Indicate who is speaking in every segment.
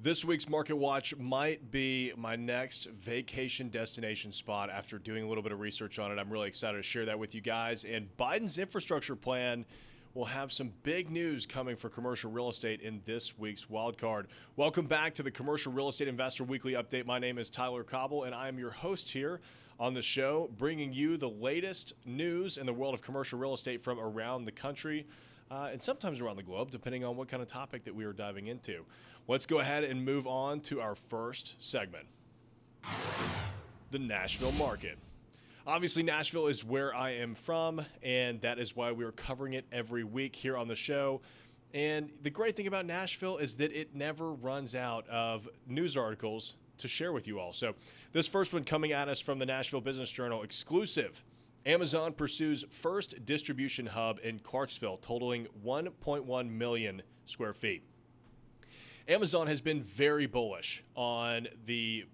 Speaker 1: This week's Market Watch might be my next vacation destination spot after doing a little bit of research on it. I'm really excited to share that with you guys. And Biden's infrastructure plan will have some big news coming for commercial real estate in this week's wildcard. Welcome back to the Commercial Real Estate Investor Weekly Update. My name is Tyler Cobble, and I am your host here on the show, bringing you the latest news in the world of commercial real estate from around the country. And sometimes around the globe, depending on what kind of topic that we are diving into. Let's go ahead and move on to our first segment, the Nashville Market. Obviously, Nashville is where I am from, and that is why we are covering it every week here on the show. And the great thing about Nashville is that it never runs out of news articles to share with you all. So this first one coming at us from the Nashville Business Journal, exclusive. Amazon pursues first distribution hub in Clarksville, totaling 1.1 million square feet. Amazon has been very bullish on the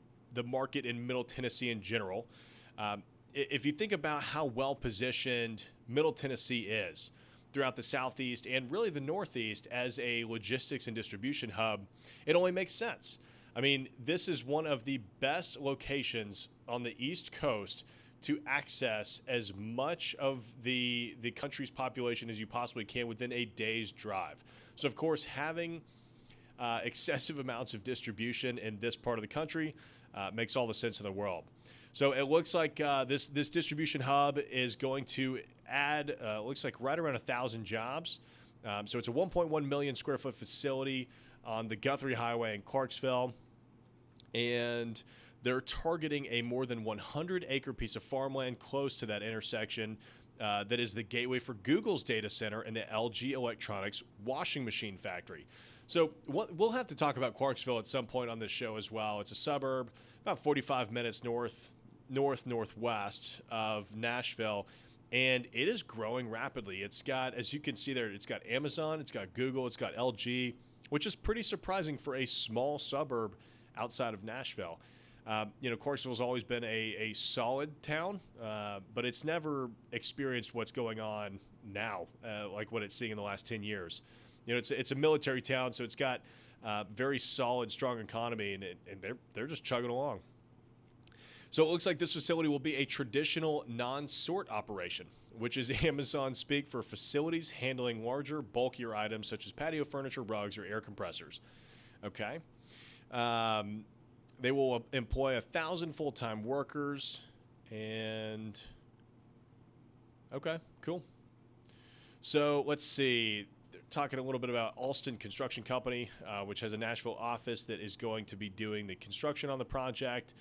Speaker 1: market in Middle Tennessee in general. If you think about how well positioned Middle Tennessee is throughout the Southeast and really the Northeast as a logistics and distribution hub, it only makes sense. I mean, this is one of the best locations on the East Coast to access as much of the country's population as you possibly can within a day's drive. So, of course, having excessive amounts of distribution in this part of the country makes all the sense in the world. So it looks like this distribution hub is going to add, looks like right around 1,000 jobs. So it's a 1.1 million square foot facility on the Guthrie Highway in Clarksville. And they're targeting a more than 100-acre piece of farmland close to that intersection that is the gateway for Google's data center and the LG Electronics washing machine factory. So we'll have to talk about Clarksville at some point on this show as well. It's a suburb about 45 minutes northwest of Nashville, and it is growing rapidly. It's got, as you can see there, it's got Amazon, it's got Google, it's got LG, which is pretty surprising for a small suburb outside of Nashville. Clarksville's always been a solid town, but it's never experienced what's going on now, like what it's seeing in the last 10 years. It's a military town, so it's got very solid, strong economy, and they're just chugging along. So it looks like this facility will be a traditional non-sort operation, which is Amazon speak for facilities handling larger, bulkier items such as patio furniture, rugs, or air compressors. Okay. They will employ 1,000 full-time workers, and okay, cool. So let's see. They're talking a little bit about Alston Construction Company, which has a Nashville office that is going to be doing the construction on the project.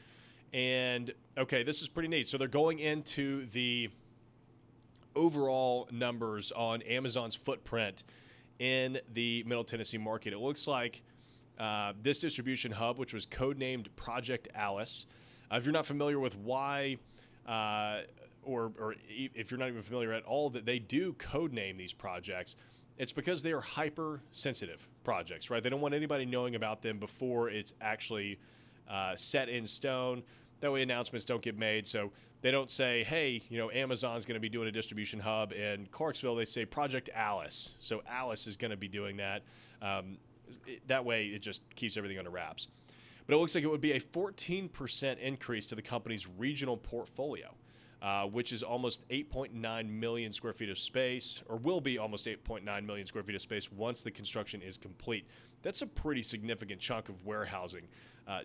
Speaker 1: And okay, this is pretty neat. So they're going into the overall numbers on Amazon's footprint in the Middle Tennessee market. It looks like this distribution hub, which was codenamed Project Alice. If you're not familiar with why, or if you're not even familiar at all that they do codename these projects, it's because they are hypersensitive projects, right? They don't want anybody knowing about them before it's actually set in stone. That way announcements don't get made. So they don't say, hey, Amazon's going to be doing a distribution hub in Clarksville. They say Project Alice. So Alice is going to be doing that. That way, it just keeps everything under wraps. But it looks like it would be a 14% increase to the company's regional portfolio, which is almost 8.9 million square feet of space, or will be almost 8.9 million square feet of space once the construction is complete. That's a pretty significant chunk of warehousing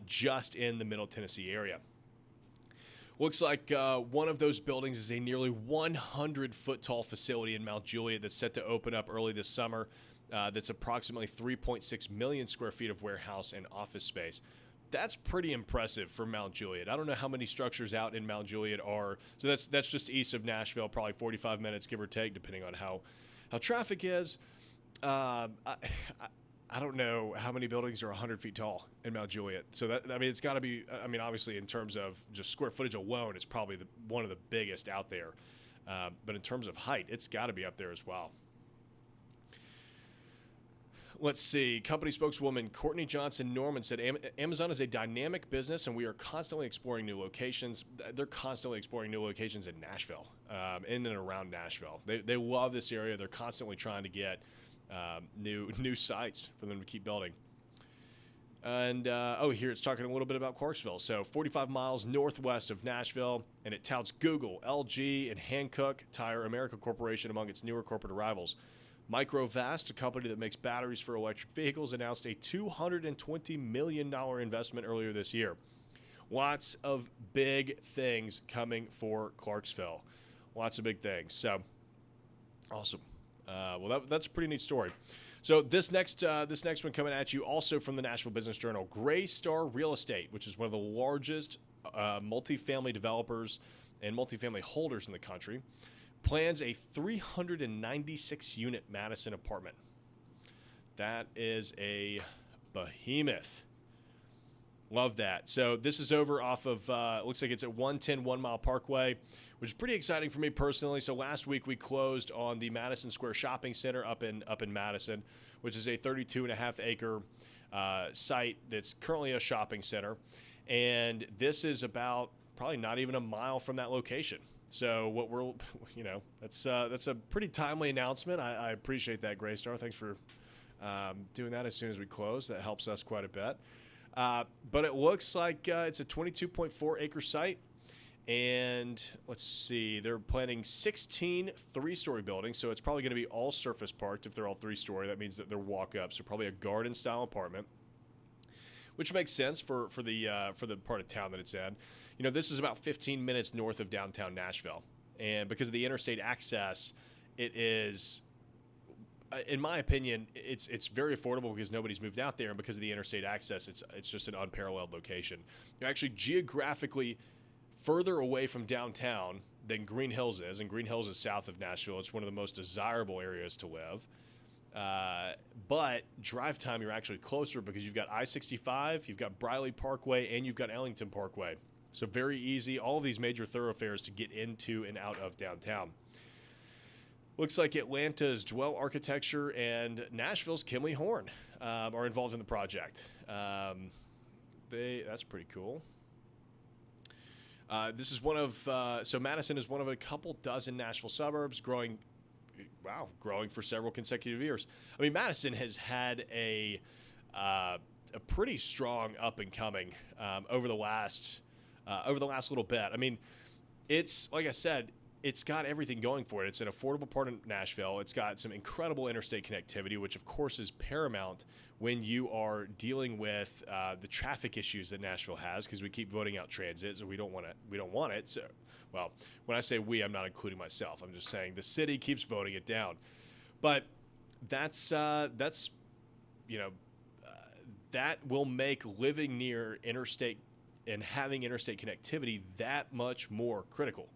Speaker 1: just in the Middle Tennessee area. Looks like one of those buildings is a nearly 100-foot-tall facility in Mount Juliet that's set to open up early this summer. That's approximately 3.6 million square feet of warehouse and office space. That's pretty impressive for Mount Juliet. I don't know how many structures out in Mount Juliet are. So that's just east of Nashville, probably 45 minutes, give or take, depending on how traffic is. I don't know how many buildings are 100 feet tall in Mount Juliet. So it's got to be. Obviously, in terms of just square footage alone, it's probably one of the biggest out there. But in terms of height, it's got to be up there as well. Let's see. Company spokeswoman Courtney Johnson Norman said Amazon is a dynamic business and we are constantly exploring new locations. They're constantly exploring new locations in Nashville, in and around Nashville. They love this area. They're constantly trying to get new sites for them to keep building. And here it's talking a little bit about Clarksville. So 45 miles northwest of Nashville, and it touts Google, LG, and Hankook Tire America Corporation among its newer corporate arrivals. Microvast, a company that makes batteries for electric vehicles, announced a $220 million investment earlier this year. Lots of big things coming for Clarksville. Lots of big things. So, awesome. That's a pretty neat story. So this next one coming at you also from the Nashville Business Journal. Greystar Real Estate, which is one of the largest multifamily developers and multifamily holders in the country, plans a 396-unit Madison apartment. That is a behemoth. Love that. So this is over off of, looks like it's at 110 1 Mile Parkway, which is pretty exciting for me personally. So last week we closed on the Madison Square Shopping Center up in Madison, which is a 32.5 acre site that's currently a shopping center. And this is about probably not even a mile from that location. So what we're, that's a pretty timely announcement. I appreciate that, Greystar. Thanks for doing that as soon as we close. That helps us quite a bit. But it looks like it's a 22.4 acre site. And let's see, they're planning 16 three-story buildings. So it's probably going to be all surface parked if they're all three-story. That means that they're walk-up. So probably a garden-style apartment, which makes sense for the part of town that it's in. This is about 15 minutes north of downtown Nashville. And because of the interstate access, it is, in my opinion, it's very affordable because nobody's moved out there, and because of the interstate access, it's just an unparalleled location. You're actually geographically further away from downtown than Green Hills is, and Green Hills is south of Nashville. It's one of the most desirable areas to live. But drive time, you're actually closer because you've got I-65, you've got Briley Parkway, and you've got Ellington Parkway. So very easy, all of these major thoroughfares to get into and out of downtown. Looks like Atlanta's Dwell Architecture and Nashville's Kimley Horn are involved in the project. That's pretty cool. This is one of, so Madison is one of a couple dozen Nashville suburbs growing for several consecutive years. I mean, Madison has had a pretty strong up and coming over the last little bit. I mean, it's, like I said, it's got everything going for it. It's an affordable part of Nashville. It's got some incredible interstate connectivity, which of course is paramount when you are dealing with the traffic issues that Nashville has, because we keep voting out transit, so we don't want it. So, well, when I say we, I'm not including myself. I'm just saying the city keeps voting it down. But that will make living near interstate and having interstate connectivity that much more critical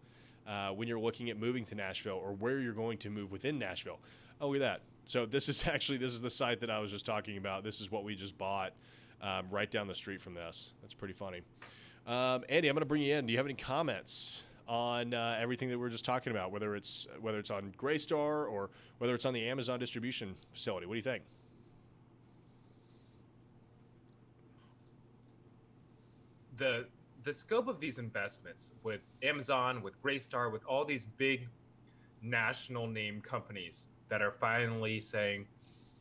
Speaker 1: when you're looking at moving to Nashville or where you're going to move within Nashville. Oh, look at that. So this is the site that I was just talking about. This is what we just bought right down the street from this. That's pretty funny. Andy, I'm going to bring you in. Do you have any comments on everything that we're just talking about, whether it's on Greystar or whether it's on the Amazon distribution facility? What do you think?
Speaker 2: The scope of these investments with Amazon, with Greystar, with all these big national name companies that are finally saying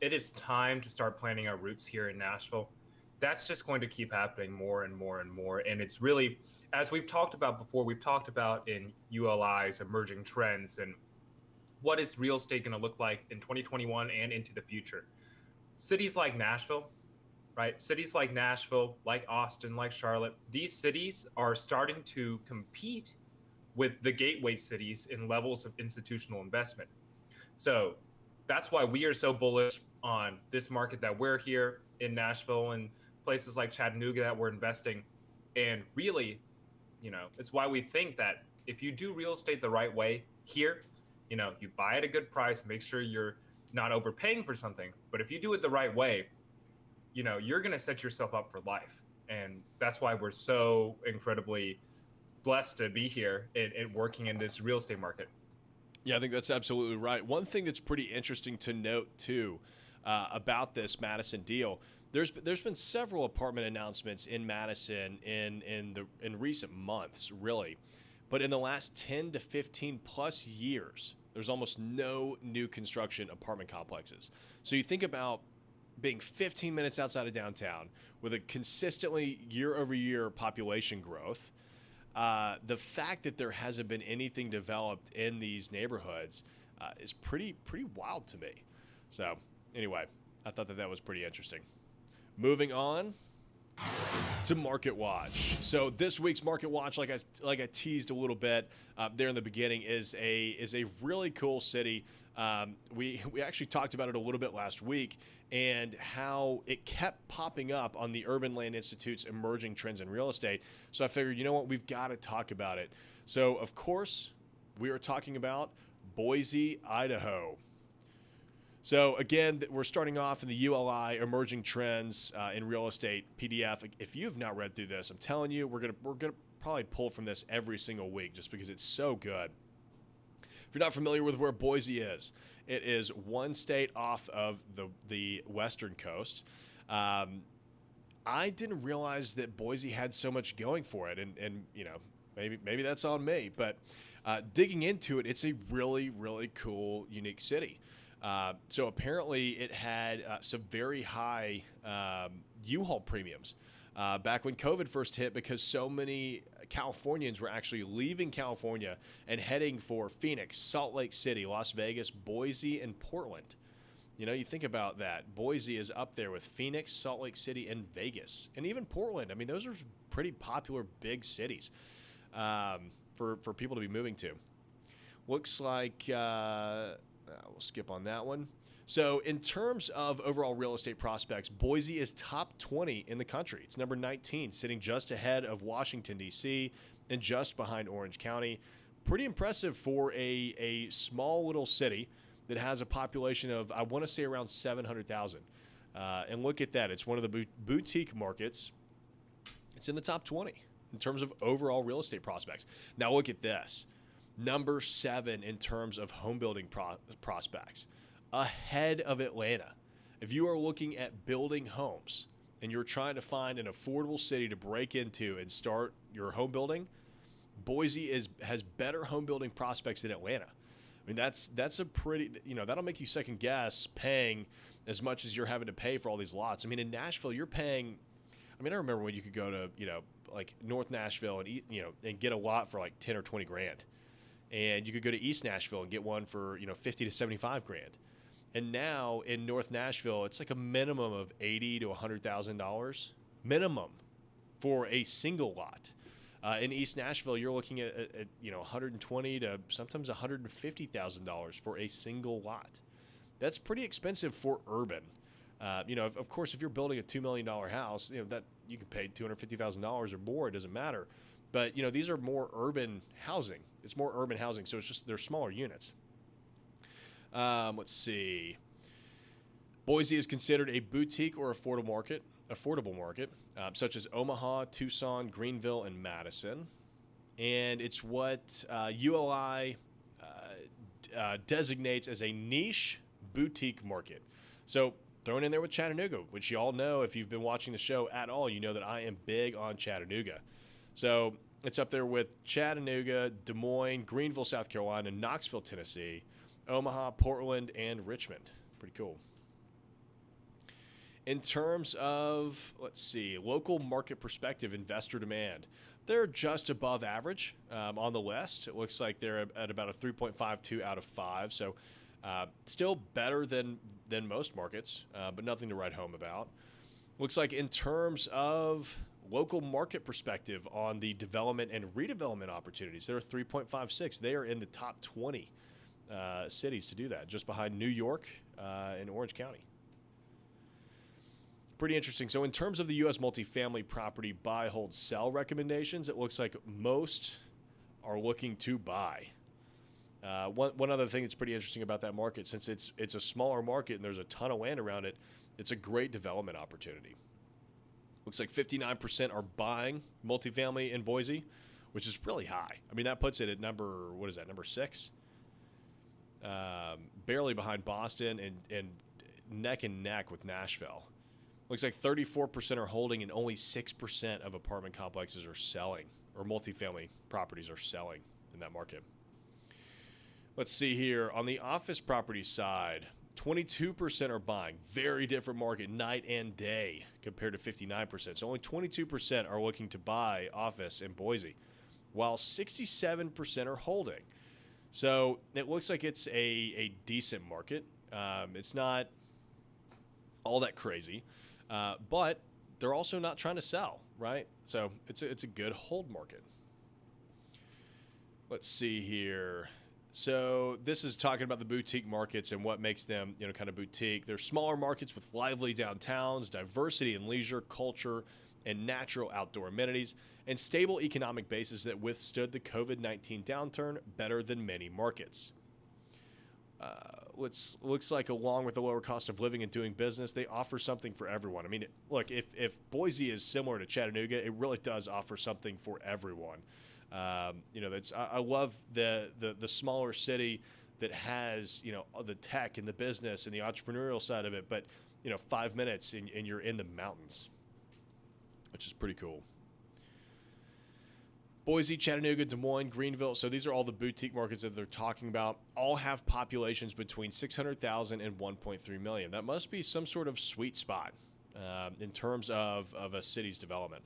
Speaker 2: it is time to start planting our roots here in Nashville, that's just going to keep happening more and more and more. And it's really, as we've talked about before, we've talked about in ULI's emerging trends and what is real estate going to look like in 2021 and into the future. Cities like Nashville, right? Cities like Nashville, like Austin, like Charlotte, these cities are starting to compete with the gateway cities in levels of institutional investment. So that's why we are so bullish on this market that we're here in Nashville and places like Chattanooga that we're investing. And really, it's why we think that if you do real estate the right way here, you buy at a good price, make sure you're not overpaying for something. But if you do it the right way, you're going to set yourself up for life. And that's why we're so incredibly blessed to be here and working in this real estate market.
Speaker 1: Yeah, I think that's absolutely right. One thing that's pretty interesting to note, too, about this Madison deal, there's been several apartment announcements in Madison in recent months, really. But in the last 10 to 15 plus years, there's almost no new construction apartment complexes. So you think about being 15 minutes outside of downtown with a consistently year-over-year population growth, the fact that there hasn't been anything developed in these neighborhoods is pretty wild to me. So anyway, I thought that was pretty interesting. Moving on to Market Watch. So this week's Market Watch, like I teased a little bit there in the beginning, is a really cool city. We actually talked about it a little bit last week and how it kept popping up on the Urban Land Institute's emerging trends in real estate. So I figured, you know what, we've got to talk about it. So of course, we are talking about Boise, Idaho. So again, we're starting off in the ULI Emerging Trends in Real Estate PDF. If you've not read through this, I'm telling you, we're gonna probably pull from this every single week just because it's so good. If you're not familiar with where Boise is, it is one state off of the western coast. I didn't realize that Boise had so much going for it, and you know, maybe that's on me, but digging into it, it's a really cool, unique city. So apparently it had some very high U-Haul premiums back when COVID first hit, because so many Californians were actually leaving California and heading for Phoenix, Salt Lake City, Las Vegas, Boise, and Portland. You know, you think about that. Boise is up there with Phoenix, Salt Lake City, and Vegas, and even Portland. I mean, those are pretty popular big cities for people to be moving to. Looks like we'll skip on that one. So in terms of overall real estate prospects, Boise is top 20 in the country. It's number 19, sitting just ahead of Washington, D.C., and just behind Orange County. Pretty impressive for a small little city that has a population of, I want to say, around 700,000. And look at that. It's one of the boutique markets. It's in the top 20 in terms of overall real estate prospects. Now look at this. Number 7 in terms of home building prospects, ahead of Atlanta. If you are looking at building homes and you're trying to find an affordable city to break into and start your home building, Boise has better home building prospects than Atlanta. I mean, that's a pretty, you know, that'll make you second guess paying as much as you're having to pay for all these lots. I mean, in Nashville, you're paying, I mean, I remember when you could go to, you know, like North Nashville and, you know, and get a lot for like 10 or 20 grand. And you could go to East Nashville and get one for, you know, 50 to 75 grand. And now in North Nashville, it's like a minimum of $80,000 to $100,000 minimum for a single lot. In East Nashville, you're looking at you know, $120,000 to sometimes $150,000 for a single lot. That's pretty expensive for urban. You know, of course, if you're building a $2 million house, you know, that you can pay $250,000 or more. It doesn't matter. But, you know, these are more urban housing. It's more urban housing, so it's just they're smaller units. Let's see. Boise is considered a boutique or affordable market, such as Omaha, Tucson, Greenville, and Madison. And it's what ULI designates as a niche boutique market. So thrown in there with Chattanooga, which you all know if you've been watching the show at all, you know that I am big on Chattanooga. So it's up there with Chattanooga, Des Moines, Greenville, South Carolina, Knoxville, Tennessee, Omaha, Portland, and Richmond. Pretty cool. In terms of, let's see, local market perspective, investor demand, they're just above average on the list. It looks like they're at about a 3.52 out of 5. So still better than most markets, but nothing to write home about. Looks like in terms of local market perspective on the development and redevelopment opportunities, they're 3.56. They are in the top 20 cities to do that, just behind New York and Orange County. Pretty interesting. So in terms of the U.S. multifamily property buy, hold, sell recommendations, it looks like most are looking to buy. One other thing that's pretty interesting about that market, since it's a smaller market and there's a ton of land around it, it's a great development opportunity. Looks like 59% are buying multifamily in Boise, which is really high. I mean, that puts it at number 6? Barely behind Boston and neck and neck with Nashville. Looks like 34% are holding and only 6% of apartment complexes are selling, or multifamily properties are selling in that market. Let's see here. On the office property side, 22% are buying. Very different market night and day compared to 59%. So only 22% are looking to buy office in Boise, while 67% are holding. So it looks like it's a decent market. It's not all that crazy, but they're also not trying to sell, right? So it's a good hold market. Let's see here. So this is talking about the boutique markets and what makes them, kind of boutique. They're smaller markets with lively downtowns, diversity in leisure, culture, and natural outdoor amenities, and stable economic bases that withstood the COVID-19 downturn better than many markets. Looks like along with the lower cost of living and doing business, they offer something for everyone. I mean, look, if Boise is similar to Chattanooga, it really does offer something for everyone. I love the smaller city that has, the tech and the business and the entrepreneurial side of it, but 5 minutes and you're in the mountains, which is pretty cool. Boise, Chattanooga, Des Moines, Greenville. So these are all the boutique markets that they're talking about. All have populations between 600,000 and 1.3 million. That must be some sort of sweet spot in terms of a city's development.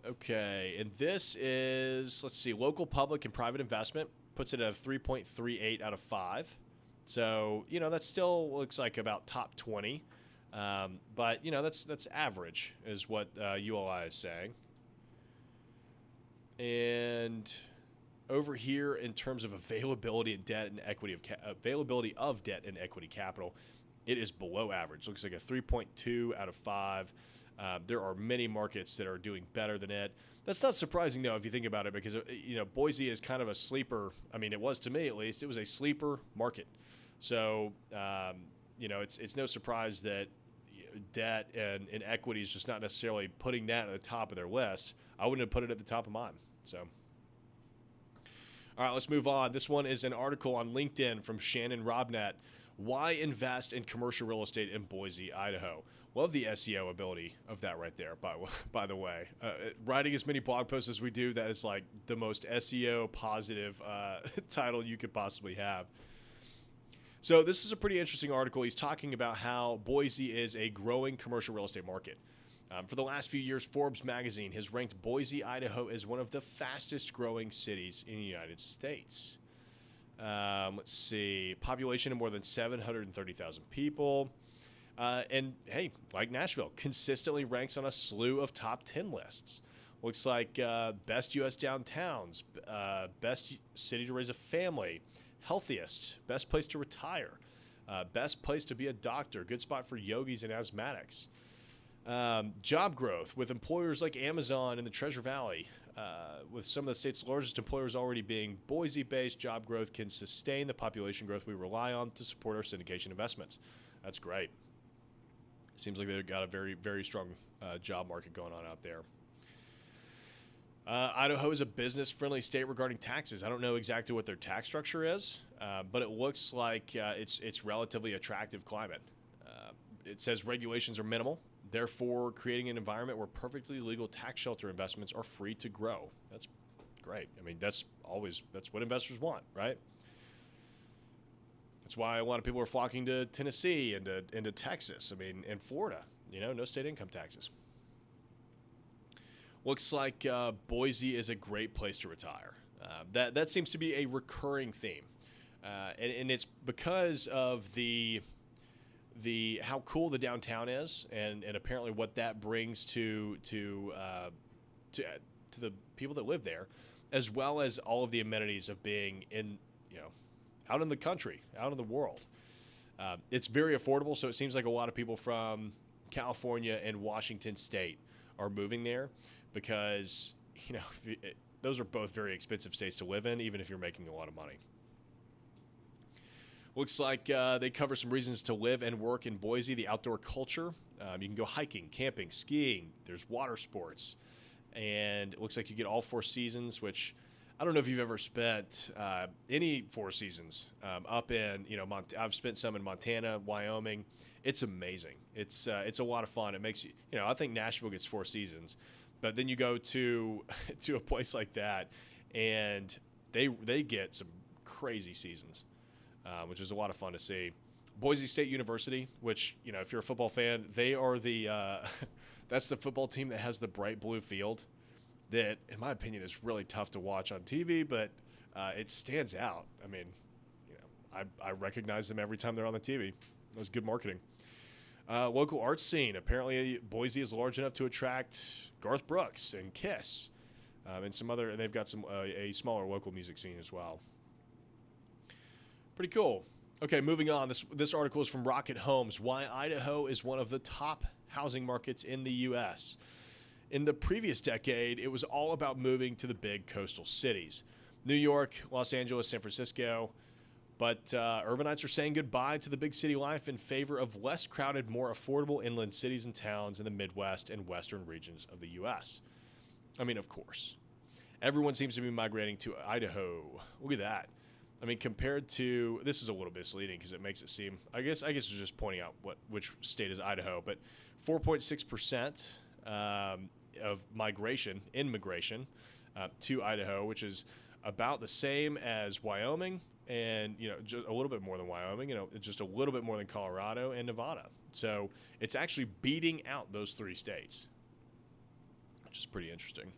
Speaker 1: Okay, and this is, let's see, local public and private investment puts it at a 3.38 out of 5. So, that still looks like about top 20. But, that's average is what ULI is saying. And over here, in terms of availability of debt and equity availability of debt and equity capital, it is below average. Looks like a 3.2 out of 5. There are many markets that are doing better than it. That's not surprising, though, if you think about it, because, Boise is kind of a sleeper. I mean, it was to me, at least. It was a sleeper market. So, it's no surprise that debt and equity is just not necessarily putting that at the top of their list. I wouldn't have put it at the top of mine. So, all right, let's move on. This one is an article on LinkedIn from Shannon Robnett. Why invest in commercial real estate in Boise, Idaho? Love the SEO ability of that right there, by the way. Writing as many blog posts as we do, that is like the most SEO positive title you could possibly have. So this is a pretty interesting article. He's talking about how Boise is a growing commercial real estate market. For the last few years, Forbes magazine has ranked Boise, Idaho as one of the fastest growing cities in the United States. Let's see, population of more than 730,000 people. And hey, like Nashville, consistently ranks on a slew of top 10 lists. Looks like best U.S. downtowns, best city to raise a family, healthiest, best place to retire, best place to be a doctor, good spot for yogis and asthmatics. Job growth with employers like Amazon in the Treasure Valley. With some of the state's largest employers already being Boise-based, job growth can sustain the population growth we rely on to support our syndication investments. That's great. Seems like they've got a very, very strong job market going on out there. Idaho is a business-friendly state regarding taxes. I don't know exactly what their tax structure is, but it looks like it's relatively attractive climate. It says regulations are minimal, therefore creating an environment where perfectly legal tax shelter investments are free to grow. That's great. I mean, that's what investors want, right? That's why a lot of people are flocking to Tennessee and to Texas. I mean, and Florida, no state income taxes. Looks like Boise is a great place to retire. That seems to be a recurring theme, and it's because of the how cool the downtown is, and apparently what that brings to the people that live there, as well as all of the amenities of being in out in the country, out in the world. It's very affordable, so it seems like a lot of people from California and Washington State are moving there because those are both very expensive states to live in, even if you're making a lot of money. Looks like they cover some reasons to live and work in Boise, the outdoor culture. You can go hiking, camping, skiing. There's water sports. And it looks like you get all 4 seasons, which I don't know if you've ever spent any 4 seasons up in, I've spent some in Montana, Wyoming. It's amazing. It's a lot of fun. It makes you, I think Nashville gets 4 seasons. But then you go to a place like that, and they get some crazy seasons. which is a lot of fun to see. Boise State University, which, you know, if you're a football fan, they are the that's the football team that has the bright blue field that, in my opinion, is really tough to watch on TV, but it stands out. I mean, you know, I recognize them every time they're on the TV. It was good marketing. Local arts scene. Apparently, Boise is large enough to attract Garth Brooks and Kiss, and some other. And they've got some a smaller local music scene as well. Pretty cool. Okay, moving on. This article is from Rocket Homes. Why Idaho is one of the top housing markets in the U.S. In the previous decade, it was all about moving to the big coastal cities: New York, Los Angeles, San Francisco. But urbanites are saying goodbye to the big city life in favor of less crowded, more affordable inland cities and towns in the Midwest and western regions of the U.S. I mean, of course. Everyone seems to be migrating to Idaho. Look at that. I mean, compared to, this is a little misleading because it makes it seem, I guess it's just pointing out which state is Idaho, but 4.6% of immigration to Idaho, which is about the same as Wyoming, and, you know, just a little bit more than Wyoming, you know, just a little bit more than Colorado and Nevada. So it's actually beating out those three states, which is pretty interesting.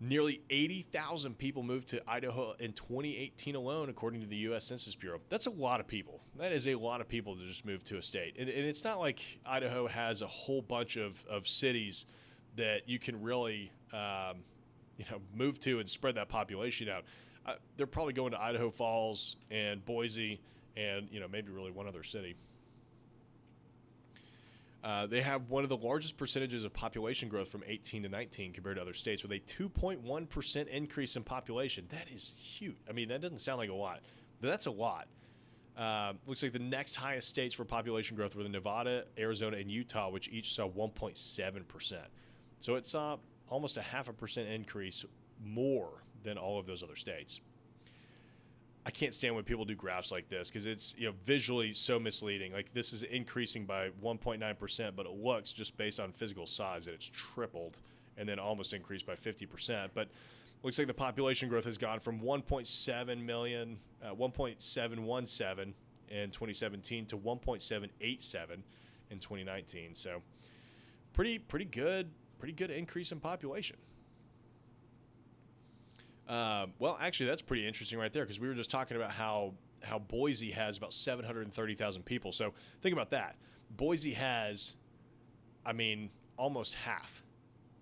Speaker 1: Nearly 80,000 people moved to Idaho in 2018 alone, according to the U.S. Census Bureau. That's a lot of people. That is a lot of people to just move to a state. And it's not like Idaho has a whole bunch of cities that you can really, move to and spread that population out. They're probably going to Idaho Falls and Boise and, you know, maybe really one other city. They have one of the largest percentages of population growth from 18 to 19 compared to other states, with a 2.1% increase in population. That is huge. I mean, that doesn't sound like a lot, but that's a lot. Looks like the next highest states for population growth were the Nevada, Arizona, and Utah, which each saw 1.7%. So it saw almost a 0.5% increase more than all of those other states. I can't stand when people do graphs like this because it's, you know, visually so misleading. Like, this is increasing by 1.9%, but it looks, just based on physical size, that it's tripled and then almost increased by 50%. But looks like the population growth has gone from 1.7 million, 1.717 in 2017 to 1.787 in 2019. So pretty good increase in population. Well, actually, that's pretty interesting right there, because we were just talking about how Boise has about 730,000 people. So think about that. Boise has, I mean, almost half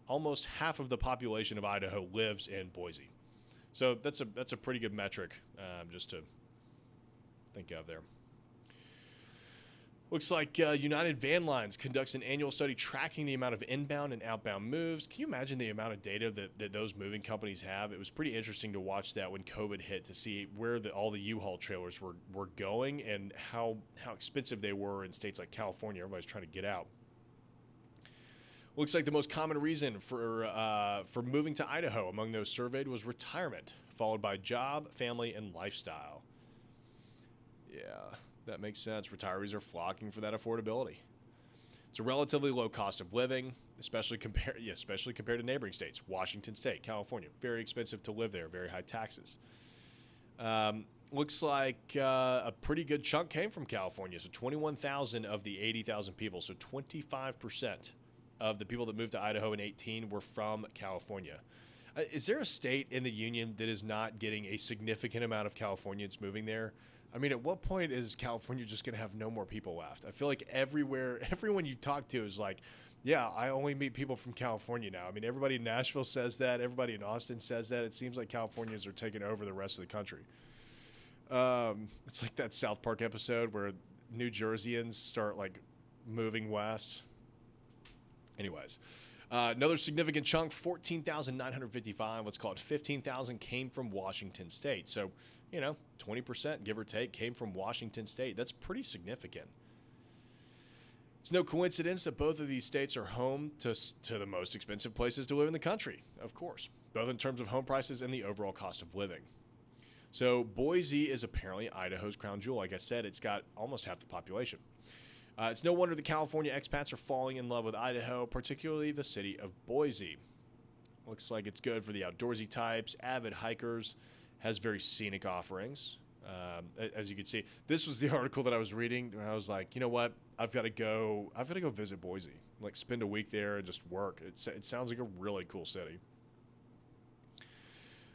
Speaker 1: of the population of Idaho lives in Boise. So that's a pretty good metric, just to think of there. Looks like United Van Lines conducts an annual study tracking the amount of inbound and outbound moves. Can you imagine the amount of data that those moving companies have? It was pretty interesting to watch that when COVID hit, to see where all the U-Haul trailers were going and how expensive they were in states like California. Everybody's trying to get out. Looks like the most common reason for moving to Idaho among those surveyed was retirement, followed by job, family, and lifestyle. Yeah. That makes sense. Retirees are flocking for that affordability. It's a relatively low cost of living, especially compared to neighboring states. Washington State, California, very expensive to live there, very high taxes. Looks like a pretty good chunk came from California. So 21,000 of the 80,000 people, so 25% of the people that moved to Idaho in 2018 were from California. Is there a state in the union that is not getting a significant amount of Californians moving there? I mean, at what point is California just going to have no more people left? I feel like everyone you talk to is like, yeah, I only meet people from California now. I mean, everybody in Nashville says that. Everybody in Austin says that. It seems like Californians are taking over the rest of the country. It's like that South Park episode where New Jerseyans start, like, moving west. Anyways, another significant chunk, 14,955, let's call it 15,000, came from Washington State. So, you know, 20%, give or take, came from Washington State. That's pretty significant. It's no coincidence that both of these states are home to the most expensive places to live in the country, of course, both in terms of home prices and the overall cost of living. So Boise is apparently Idaho's crown jewel. Like I said, it's got almost half the population. It's no wonder the California expats are falling in love with Idaho, particularly the city of Boise. Looks like it's good for the outdoorsy types, avid hikers, has very scenic offerings. As you can see, this was the article that I was reading, and I was like, you know what? I've got to go visit Boise, like spend a week there and just work. It sounds like a really cool city.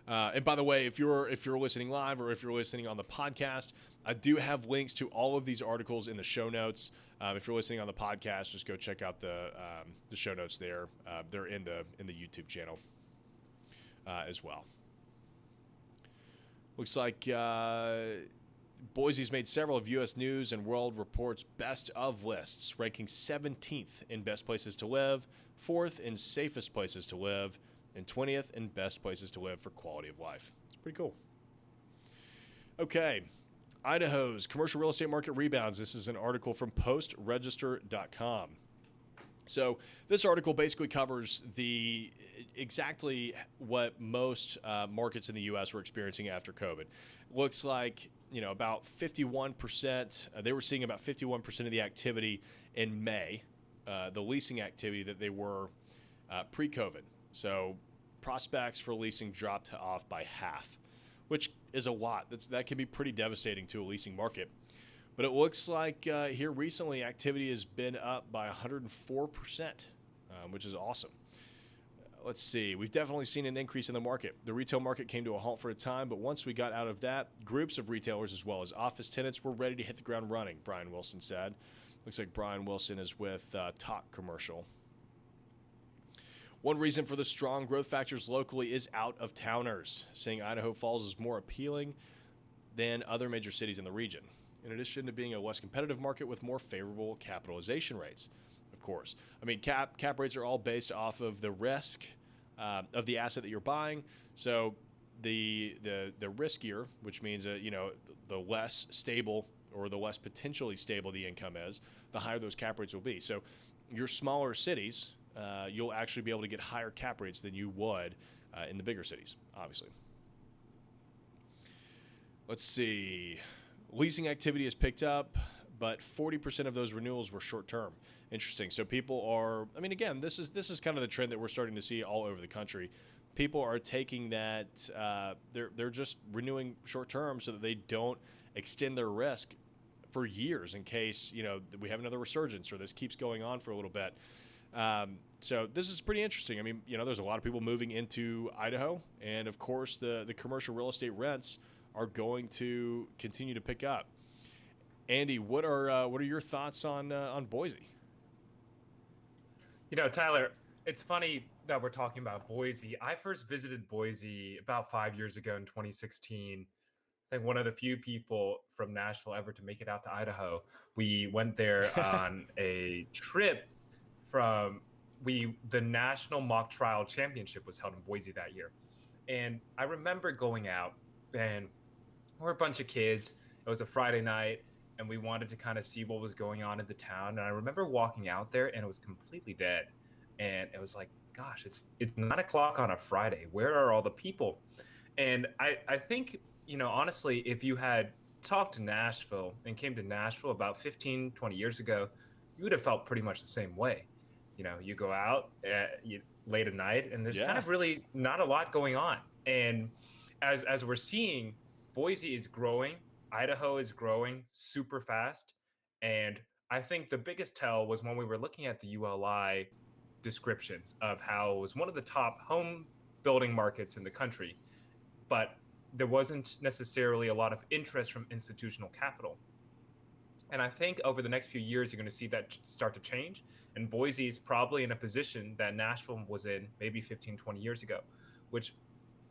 Speaker 1: And by the way, if you're listening live or if you're listening on the podcast, I do have links to all of these articles in the show notes. If you're listening on the podcast, just go check out the show notes there. They're in the YouTube channel as well. Looks like Boise's made several of U.S. News and World Report's best of lists, ranking 17th in best places to live, 4th in safest places to live, and 20th in best places to live for quality of life. It's pretty cool. Okay, Idaho's commercial real estate market rebounds. This is an article from postregister.com. So this article basically covers exactly what most markets in the U.S. were experiencing after COVID. Looks like, about 51%, they were seeing about 51% of the activity in May, the leasing activity that they were pre-COVID. So prospects for leasing dropped off by half, which is a lot. That can be pretty devastating to a leasing market. But it looks like here recently activity has been up by 104%, which is awesome. Let's see. We've definitely seen an increase in the market. The retail market came to a halt for a time, but once we got out of that, groups of retailers as well as office tenants were ready to hit the ground running, Brian Wilson said. Looks like Brian Wilson is with Talk Commercial. One reason for the strong growth factors locally is out-of-towners, saying Idaho Falls is more appealing than other major cities in the region, in addition to being a less competitive market with more favorable capitalization rates, of course. I mean, cap rates are all based off of the risk of the asset that you're buying. So the riskier, which means the less stable or the less potentially stable the income is, the higher those cap rates will be. So your smaller cities, you'll actually be able to get higher cap rates than you would in the bigger cities, obviously. Let's see. Leasing activity has picked up, but 40% of those renewals were short-term. Interesting. So people are, again, this is kind of the trend that we're starting to see all over the country. People are taking that, they're just renewing short-term so that they don't extend their risk for years in case, we have another resurgence or this keeps going on for a little bit. So this is pretty interesting. There's a lot of people moving into Idaho, and of course the commercial real estate rents are going to continue to pick up. Andy, what are your thoughts on Boise?
Speaker 2: Tyler, it's funny that we're talking about Boise. I first visited Boise about 5 years ago in 2016. I think one of the few people from Nashville ever to make it out to Idaho. We went there on a trip the National Mock Trial Championship was held in Boise that year. And I remember going out, and we're a bunch of kids. It was a Friday night, and we wanted to kind of see what was going on in the town. And I remember walking out there, and it was completely dead. And it was like, gosh, it's 9 o'clock on a Friday. Where are all the people? And I think, honestly, if you had talked to Nashville and came to Nashville about 15, 20 years ago, you would have felt pretty much the same way. You go out late at night, and there's kind of really not a lot going on. And as we're seeing, Boise is growing, Idaho is growing super fast. And I think the biggest tell was when we were looking at the ULI descriptions of how it was one of the top home building markets in the country, but there wasn't necessarily a lot of interest from institutional capital. And I think over the next few years, you're going to see that start to change. And Boise is probably in a position that Nashville was in maybe 15, 20 years ago, which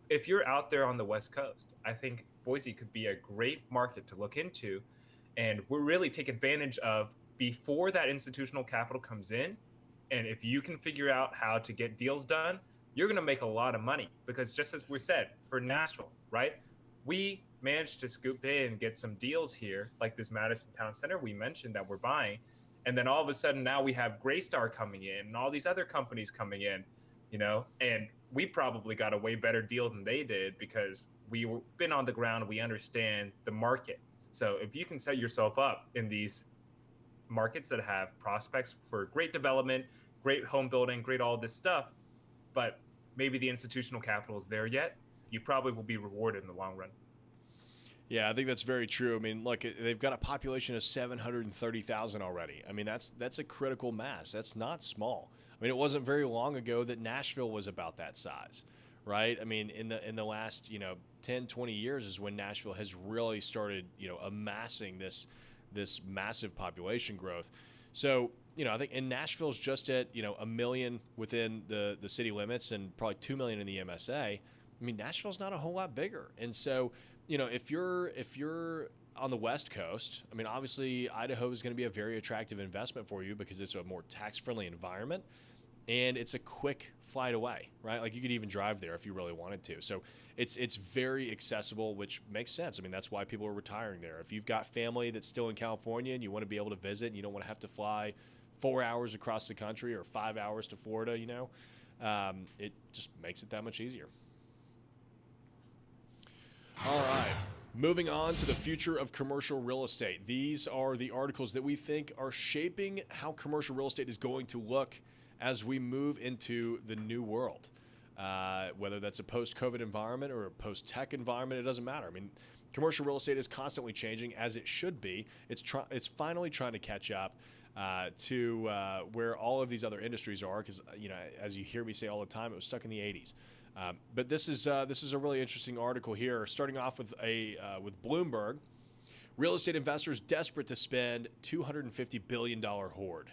Speaker 2: if you're out there on the West Coast, I think Boise could be a great market to look into. And we'll really take advantage of before that institutional capital comes in. And if you can figure out how to get deals done, you're going to make a lot of money. Because just as we said, for Nashville, right? We managed to scoop in and get some deals here, like this Madison Town Center we mentioned that we're buying. And then all of a sudden now we have Greystar coming in and all these other companies coming in, and we probably got a way better deal than they did because we've been on the ground. We understand the market. So if you can set yourself up in these markets that have prospects for great development, great home building, great all this stuff, but maybe the institutional capital is there yet, you probably will be rewarded in the long run.
Speaker 1: Yeah, I think that's very true. I mean, look, they've got a population of 730,000 already. I mean, that's a critical mass. That's not small. I mean, it wasn't very long ago that Nashville was about that size, right? I mean, in the last, 10, 20 years is when Nashville has really started, amassing this massive population growth. So, I think in Nashville's just at, 1 million within the city limits and probably 2 million in the MSA. I mean, Nashville's not a whole lot bigger. And so, if you're on the West Coast, I mean, obviously Idaho is going to be a very attractive investment for you because it's a more tax-friendly environment and it's a quick flight away, right? Like you could even drive there if you really wanted to. So it's very accessible, which makes sense. I mean, that's why people are retiring there. If you've got family that's still in California and you want to be able to visit and you don't want to have to fly 4 hours across the country or 5 hours to Florida, it just makes it that much easier. All right, moving on to the future of commercial real estate. These are the articles that we think are shaping how commercial real estate is going to look as we move into the new world. Whether that's a post-COVID environment or a post-tech environment, it doesn't matter. I mean, commercial real estate is constantly changing, as it should be. It's finally trying to catch up to where all of these other industries are, because as you hear me say all the time, it was stuck in the 80s. But this is a really interesting article here. Starting off with with Bloomberg, real estate investors desperate to spend $250 billion hoard.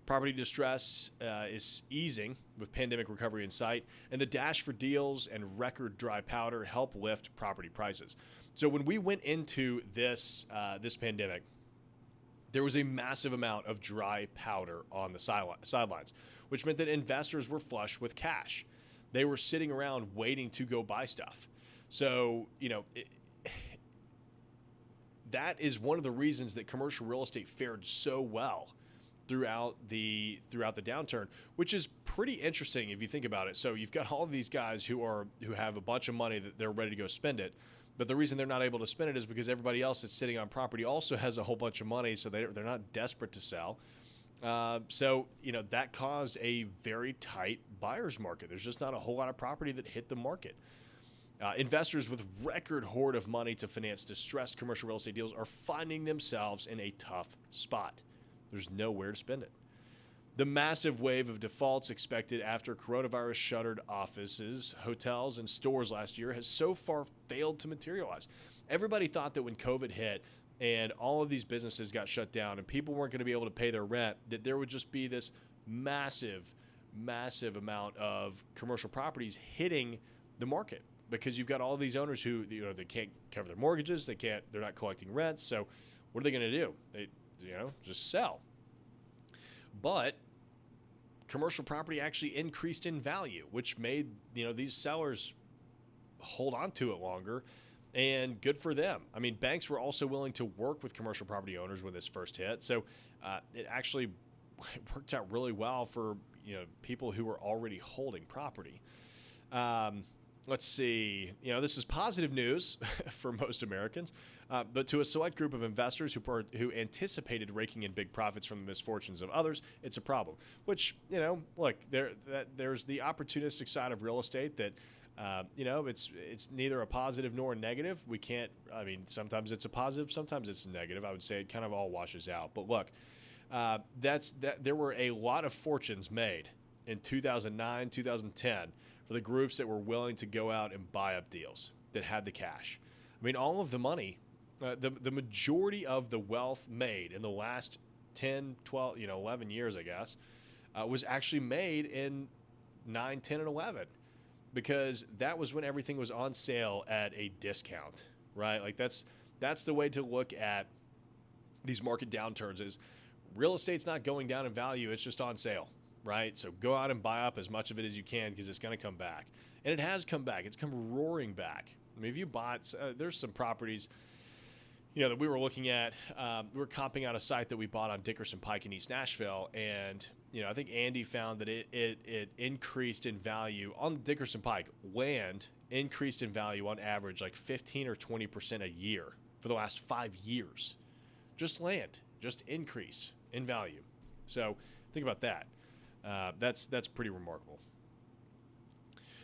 Speaker 1: Property distress is easing with pandemic recovery in sight, and the dash for deals and record dry powder help lift property prices. So when we went into this pandemic, there was a massive amount of dry powder on the sidelines, which meant that investors were flush with cash. They were sitting around waiting to go buy stuff. So, that is one of the reasons that commercial real estate fared so well throughout the downturn, which is pretty interesting if you think about it. So you've got all of these guys who have a bunch of money that they're ready to go spend it. But the reason they're not able to spend it is because everybody else that's sitting on property also has a whole bunch of money, so they're not desperate to sell. So that caused a very tight buyer's market. There's just not a whole lot of property that hit the market. Investors with record hoard of money to finance distressed commercial real estate deals are finding themselves in a tough spot. There's nowhere to spend it. The massive wave of defaults expected after coronavirus shuttered offices, hotels, and stores last year has so far failed to materialize. Everybody thought that when COVID hit and all of these businesses got shut down and people weren't going to be able to pay their rent, that there would just be this massive amount of commercial properties hitting the market because you've got all of these owners who, they can't cover their mortgages, they're not collecting rents. So what are they going to do? They, just sell. But commercial property actually increased in value, which made, these sellers hold on to it longer. And good for them. I mean, banks were also willing to work with commercial property owners when this first hit. So it actually worked out really well for people who were already holding property. Let's see. This is positive news for most Americans, but to a select group of investors who anticipated raking in big profits from the misfortunes of others, it's a problem. Which look, there's the opportunistic side of real estate that. It's neither a positive nor a negative. Sometimes it's a positive, sometimes it's a negative. I would say it kind of all washes out. But look, there were a lot of fortunes made in 2009, 2010 for the groups that were willing to go out and buy up deals that had the cash. I mean, all of the money, the majority of the wealth made in the last 10, 12, 11 years, I guess, was actually made in 9, 10, and 11. Because that was when everything was on sale at a discount, right? Like that's the way to look at these market downturns is real estate's not going down in value. It's just on sale, right? So go out and buy up as much of it as you can because it's going to come back. And it has come back. It's come roaring back. I mean, if you bought, there's some properties, that we were looking at. We were comping out a site that we bought on Dickerson Pike in East Nashville. And, I think Andy found that it increased in value on Dickerson Pike. Land increased in value on average like 15 or 20% a year for the last 5 years. Just land, just increased in value. So think about that. That's pretty remarkable.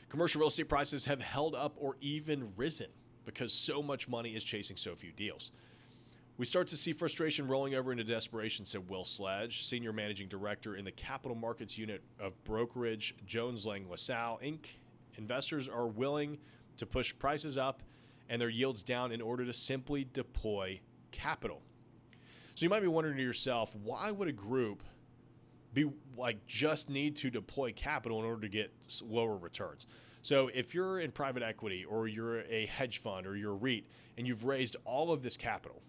Speaker 1: Commercial real estate prices have held up or even risen because so much money is chasing so few deals. We start to see frustration rolling over into desperation, said Will Sledge, Senior Managing Director in the Capital Markets Unit of brokerage Jones Lang LaSalle, Inc. Investors are willing to push prices up and their yields down in order to simply deploy capital. So you might be wondering to yourself, why would a group be like just need to deploy capital in order to get lower returns? So if you're in private equity or you're a hedge fund or you're a REIT and you've raised all of this capital,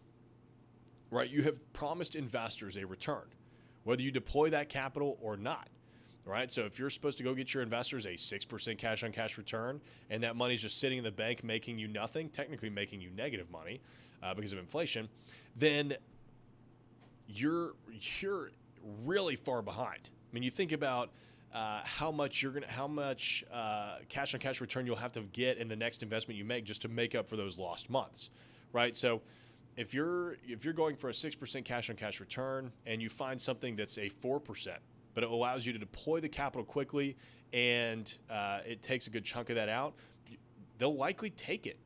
Speaker 1: right, you have promised investors a return, whether you deploy that capital or not, right? So if you're supposed to go get your investors a 6% cash on cash return and that money's just sitting in the bank making you nothing, technically making you negative money because of inflation, then you're really far behind. I mean, you think about how much cash on cash return you'll have to get in the next investment you make just to make up for those lost months, right? So if you're going for a 6% cash on cash return and you find something that's a 4%, but it allows you to deploy the capital quickly and it takes a good chunk of that out, they'll likely take it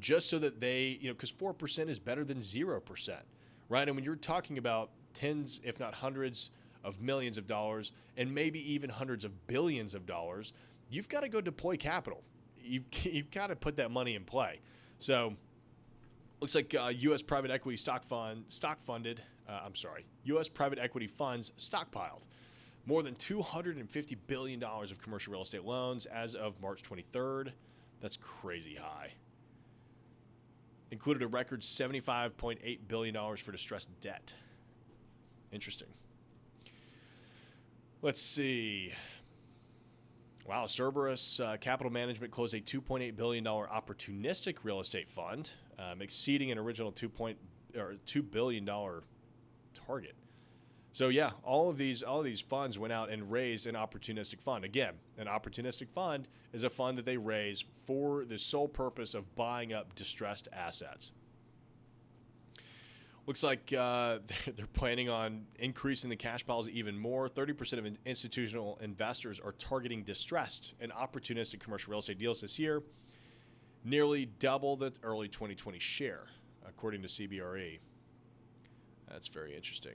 Speaker 1: just so that they, because 4% is better than 0%, right? And when you're talking about tens, if not hundreds of millions of dollars, and maybe even hundreds of billions of dollars, you've got to go deploy capital. You've got to put that money in play. So looks like U.S. private equity U.S. private equity funds stockpiled more than $250 billion of commercial real estate loans as of March 23rd. That's crazy high. Included a record $75.8 billion for distressed debt. Interesting. Let's see. Wow, Cerberus Capital Management closed a $2.8 billion opportunistic real estate fund, exceeding an original $2 billion target. So yeah, all of these funds went out and raised an opportunistic fund. Again, an opportunistic fund is a fund that they raise for the sole purpose of buying up distressed assets. Looks like they're planning on increasing the cash piles even more. 30% of institutional investors are targeting distressed and opportunistic commercial real estate deals this year, nearly double the early 2020 share, according to CBRE. That's very interesting.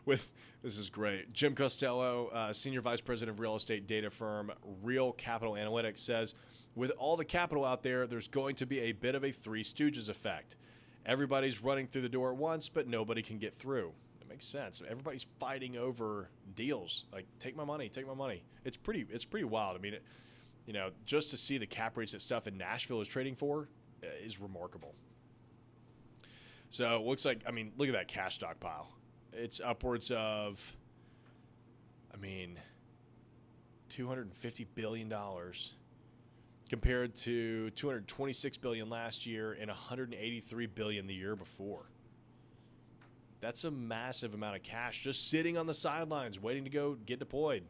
Speaker 1: This is great. Jim Costello, Senior Vice President of Real Estate Data Firm Real Capital Analytics, says, with all the capital out there, there's going to be a bit of a Three Stooges effect. Everybody's running through the door at once, but nobody can get through. That makes sense. Everybody's fighting over deals. Like, take my money, take my money. It's pretty wild. I mean, just to see the cap rates that stuff in Nashville is trading for is remarkable. So it looks like, look at that cash stockpile. It's upwards of, $250 billion compared to $226 billion last year and $183 billion the year before. That's a massive amount of cash just sitting on the sidelines waiting to go get deployed,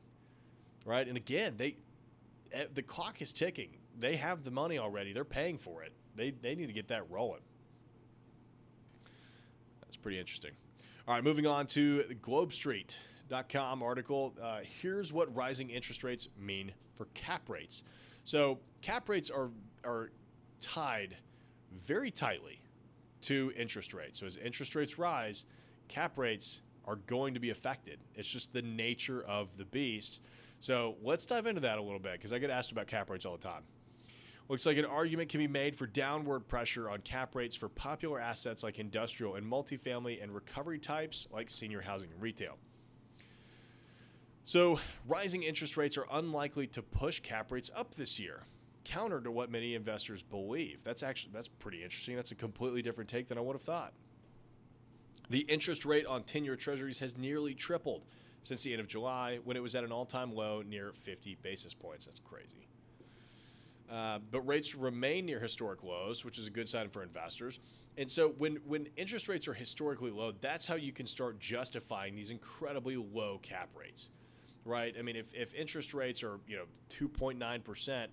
Speaker 1: right? And again, the clock is ticking. They have the money already. They're paying for it. They need to get that rolling. That's pretty interesting. All right, moving on to the GlobeStreet.com article. Here's what rising interest rates mean for cap rates. So cap rates are tied very tightly to interest rates. So as interest rates rise, cap rates are going to be affected. It's just the nature of the beast. So let's dive into that a little bit because I get asked about cap rates all the time. Looks like an argument can be made for downward pressure on cap rates for popular assets like industrial and multifamily and recovery types like senior housing and retail. So rising interest rates are unlikely to push cap rates up this year, counter to what many investors believe. That's pretty interesting. That's a completely different take than I would have thought. The interest rate on 10-year treasuries has nearly tripled since the end of July when it was at an all-time low near 50 basis points. That's crazy. But rates remain near historic lows, which is a good sign for investors. And so when interest rates are historically low, that's how you can start justifying these incredibly low cap rates, right? I mean, if interest rates are 2.9%,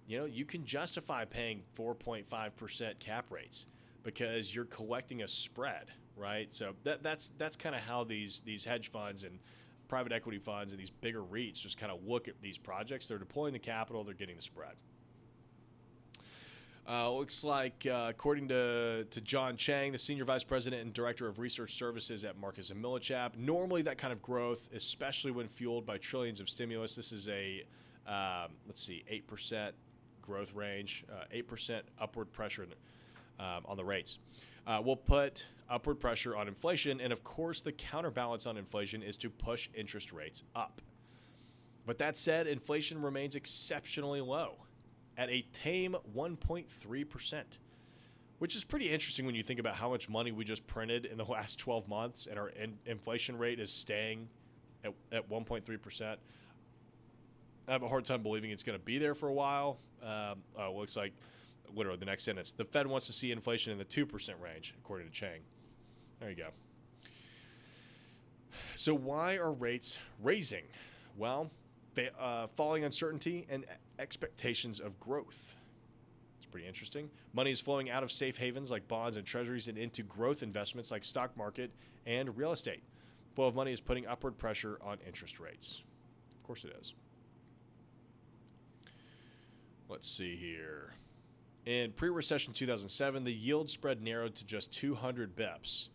Speaker 1: you can justify paying 4.5% cap rates because you're collecting a spread, right? So that's kind of how these hedge funds and private equity funds and these bigger REITs just kind of look at these projects. They're deploying the capital. They're getting the spread. Looks like, according to John Chang, the Senior Vice President and Director of Research Services at Marcus & Millichap, normally that kind of growth, especially when fueled by trillions of stimulus, this is a, 8% growth range, 8% upward pressure on the rates. Will put upward pressure on inflation, and of course the counterbalance on inflation is to push interest rates up. But that said, inflation remains exceptionally low at a tame 1.3%, which is pretty interesting when you think about how much money we just printed in the last 12 months, and our inflation rate is staying at 1.3%. I have a hard time believing it's going to be there for a while. Looks like, literally the next sentence, the Fed wants to see inflation in the 2% range, according to Chang. There you go. So why are rates raising? Well, falling uncertainty and expectations of growth. It's pretty interesting. Money is flowing out of safe havens like bonds and treasuries and into growth investments like stock market and real estate. Flow of money is putting upward pressure on interest rates. Of course it is. Let's see here. In pre-recession 2007, the yield spread narrowed to just 200 bips,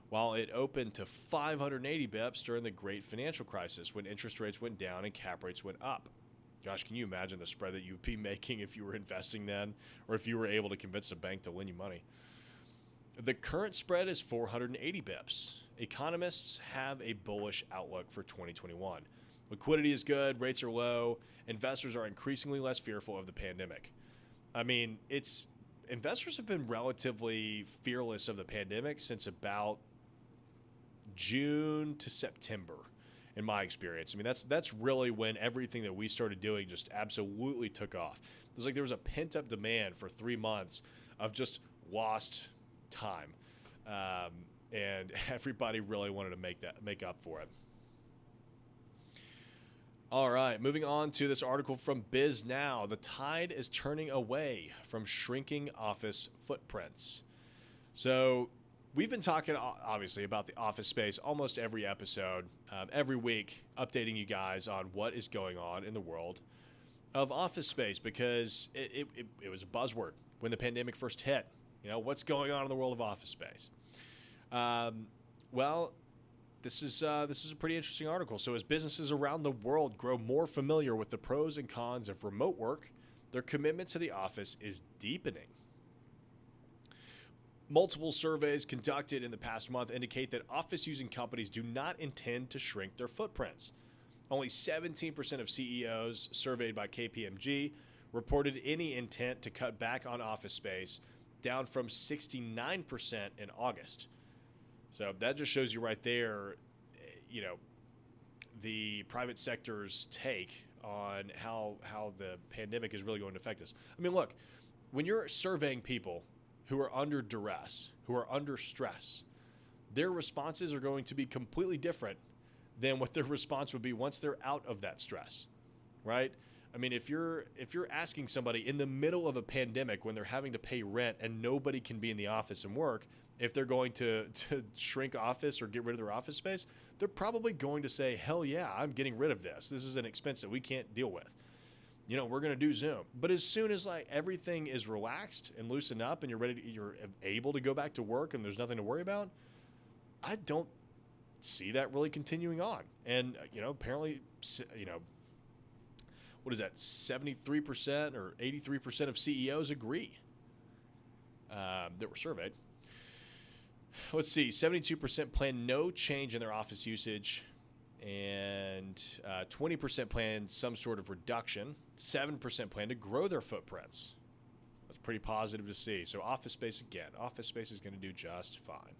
Speaker 1: while it opened to 580 bips during the great financial crisis when interest rates went down and cap rates went up. Gosh, can you imagine the spread that you'd be making if you were investing then, or if you were able to convince a bank to lend you money? The current spread is 480 bips. Economists have a bullish outlook for 2021. Liquidity is good, rates are low, investors are increasingly less fearful of the pandemic. I mean, investors have been relatively fearless of the pandemic since about June to September, in my experience. I mean, that's really when everything that we started doing just absolutely took off. It was like there was a pent-up demand for 3 months of just lost time, and everybody really wanted to make up for it. All right, moving on to this article from Biz Now. The tide is turning away from shrinking office footprints. So we've been talking, obviously, about the office space almost every episode, every week, updating you guys on what is going on in the world of office space, because it was a buzzword when the pandemic first hit. You know, what's going on in the world of office space? Well, this is a pretty interesting article. So as businesses around the world grow more familiar with the pros and cons of remote work, their commitment to the office is deepening. Multiple surveys conducted in the past month indicate that office-using companies do not intend to shrink their footprints. Only 17% of CEOs surveyed by KPMG reported any intent to cut back on office space, down from 69% in August. So that just shows you right there, you know, the private sector's take on how the pandemic is really going to affect us. I mean, look, when you're surveying people who are under duress, who are under stress, their responses are going to be completely different than what their response would be once they're out of that stress, right? I mean, if you're asking somebody in the middle of a pandemic when they're having to pay rent and nobody can be in the office and work, if they're going to shrink office or get rid of their office space, they're probably going to say, hell yeah, I'm getting rid of this. This is an expense that we can't deal with. You know, we're going to do Zoom. But as soon as like everything is relaxed and loosened up and you're able to go back to work and there's nothing to worry about, I don't see that really continuing on. And, you know, apparently, you know, what is that, 73% or 83% of CEOs agree that were surveyed. Let's see, 72% plan no change in their office usage, and 20% plan some sort of reduction. 7% plan to grow their footprints. That's pretty positive to see. So office space, again, office space is going to do just fine.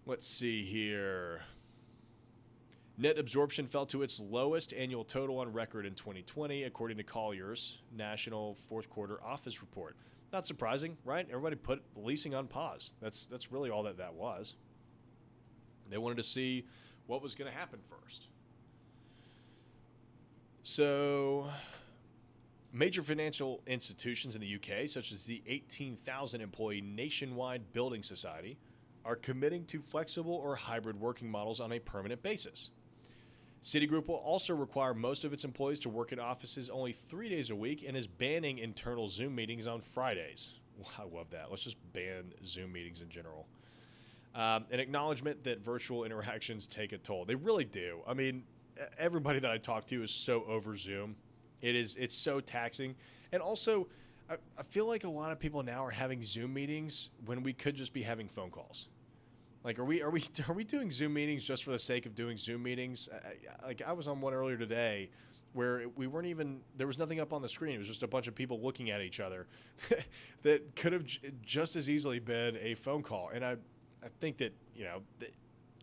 Speaker 1: Let's see here. Net absorption fell to its lowest annual total on record in 2020, according to Collier's National Fourth Quarter Office Report. Not surprising, right? Everybody put leasing on pause. That's really all that was. They wanted to see what was going to happen first. So, major financial institutions in the UK, such as the 18,000 employee nationwide building society, are committing to flexible or hybrid working models on a permanent basis. Citigroup will also require most of its employees to work in offices only 3 days a week and is banning internal Zoom meetings on Fridays. I love that. Let's just ban Zoom meetings in general. An acknowledgement that virtual interactions take a toll. They really do. I mean, everybody that I talk to is so over Zoom. It's so taxing. And also, I feel like a lot of people now are having Zoom meetings when we could just be having phone calls. Like, are we doing Zoom meetings just for the sake of doing Zoom meetings? I was on one earlier today where we weren't even, there was nothing up on the screen. It was just a bunch of people looking at each other that could have just as easily been a phone call. And I think that,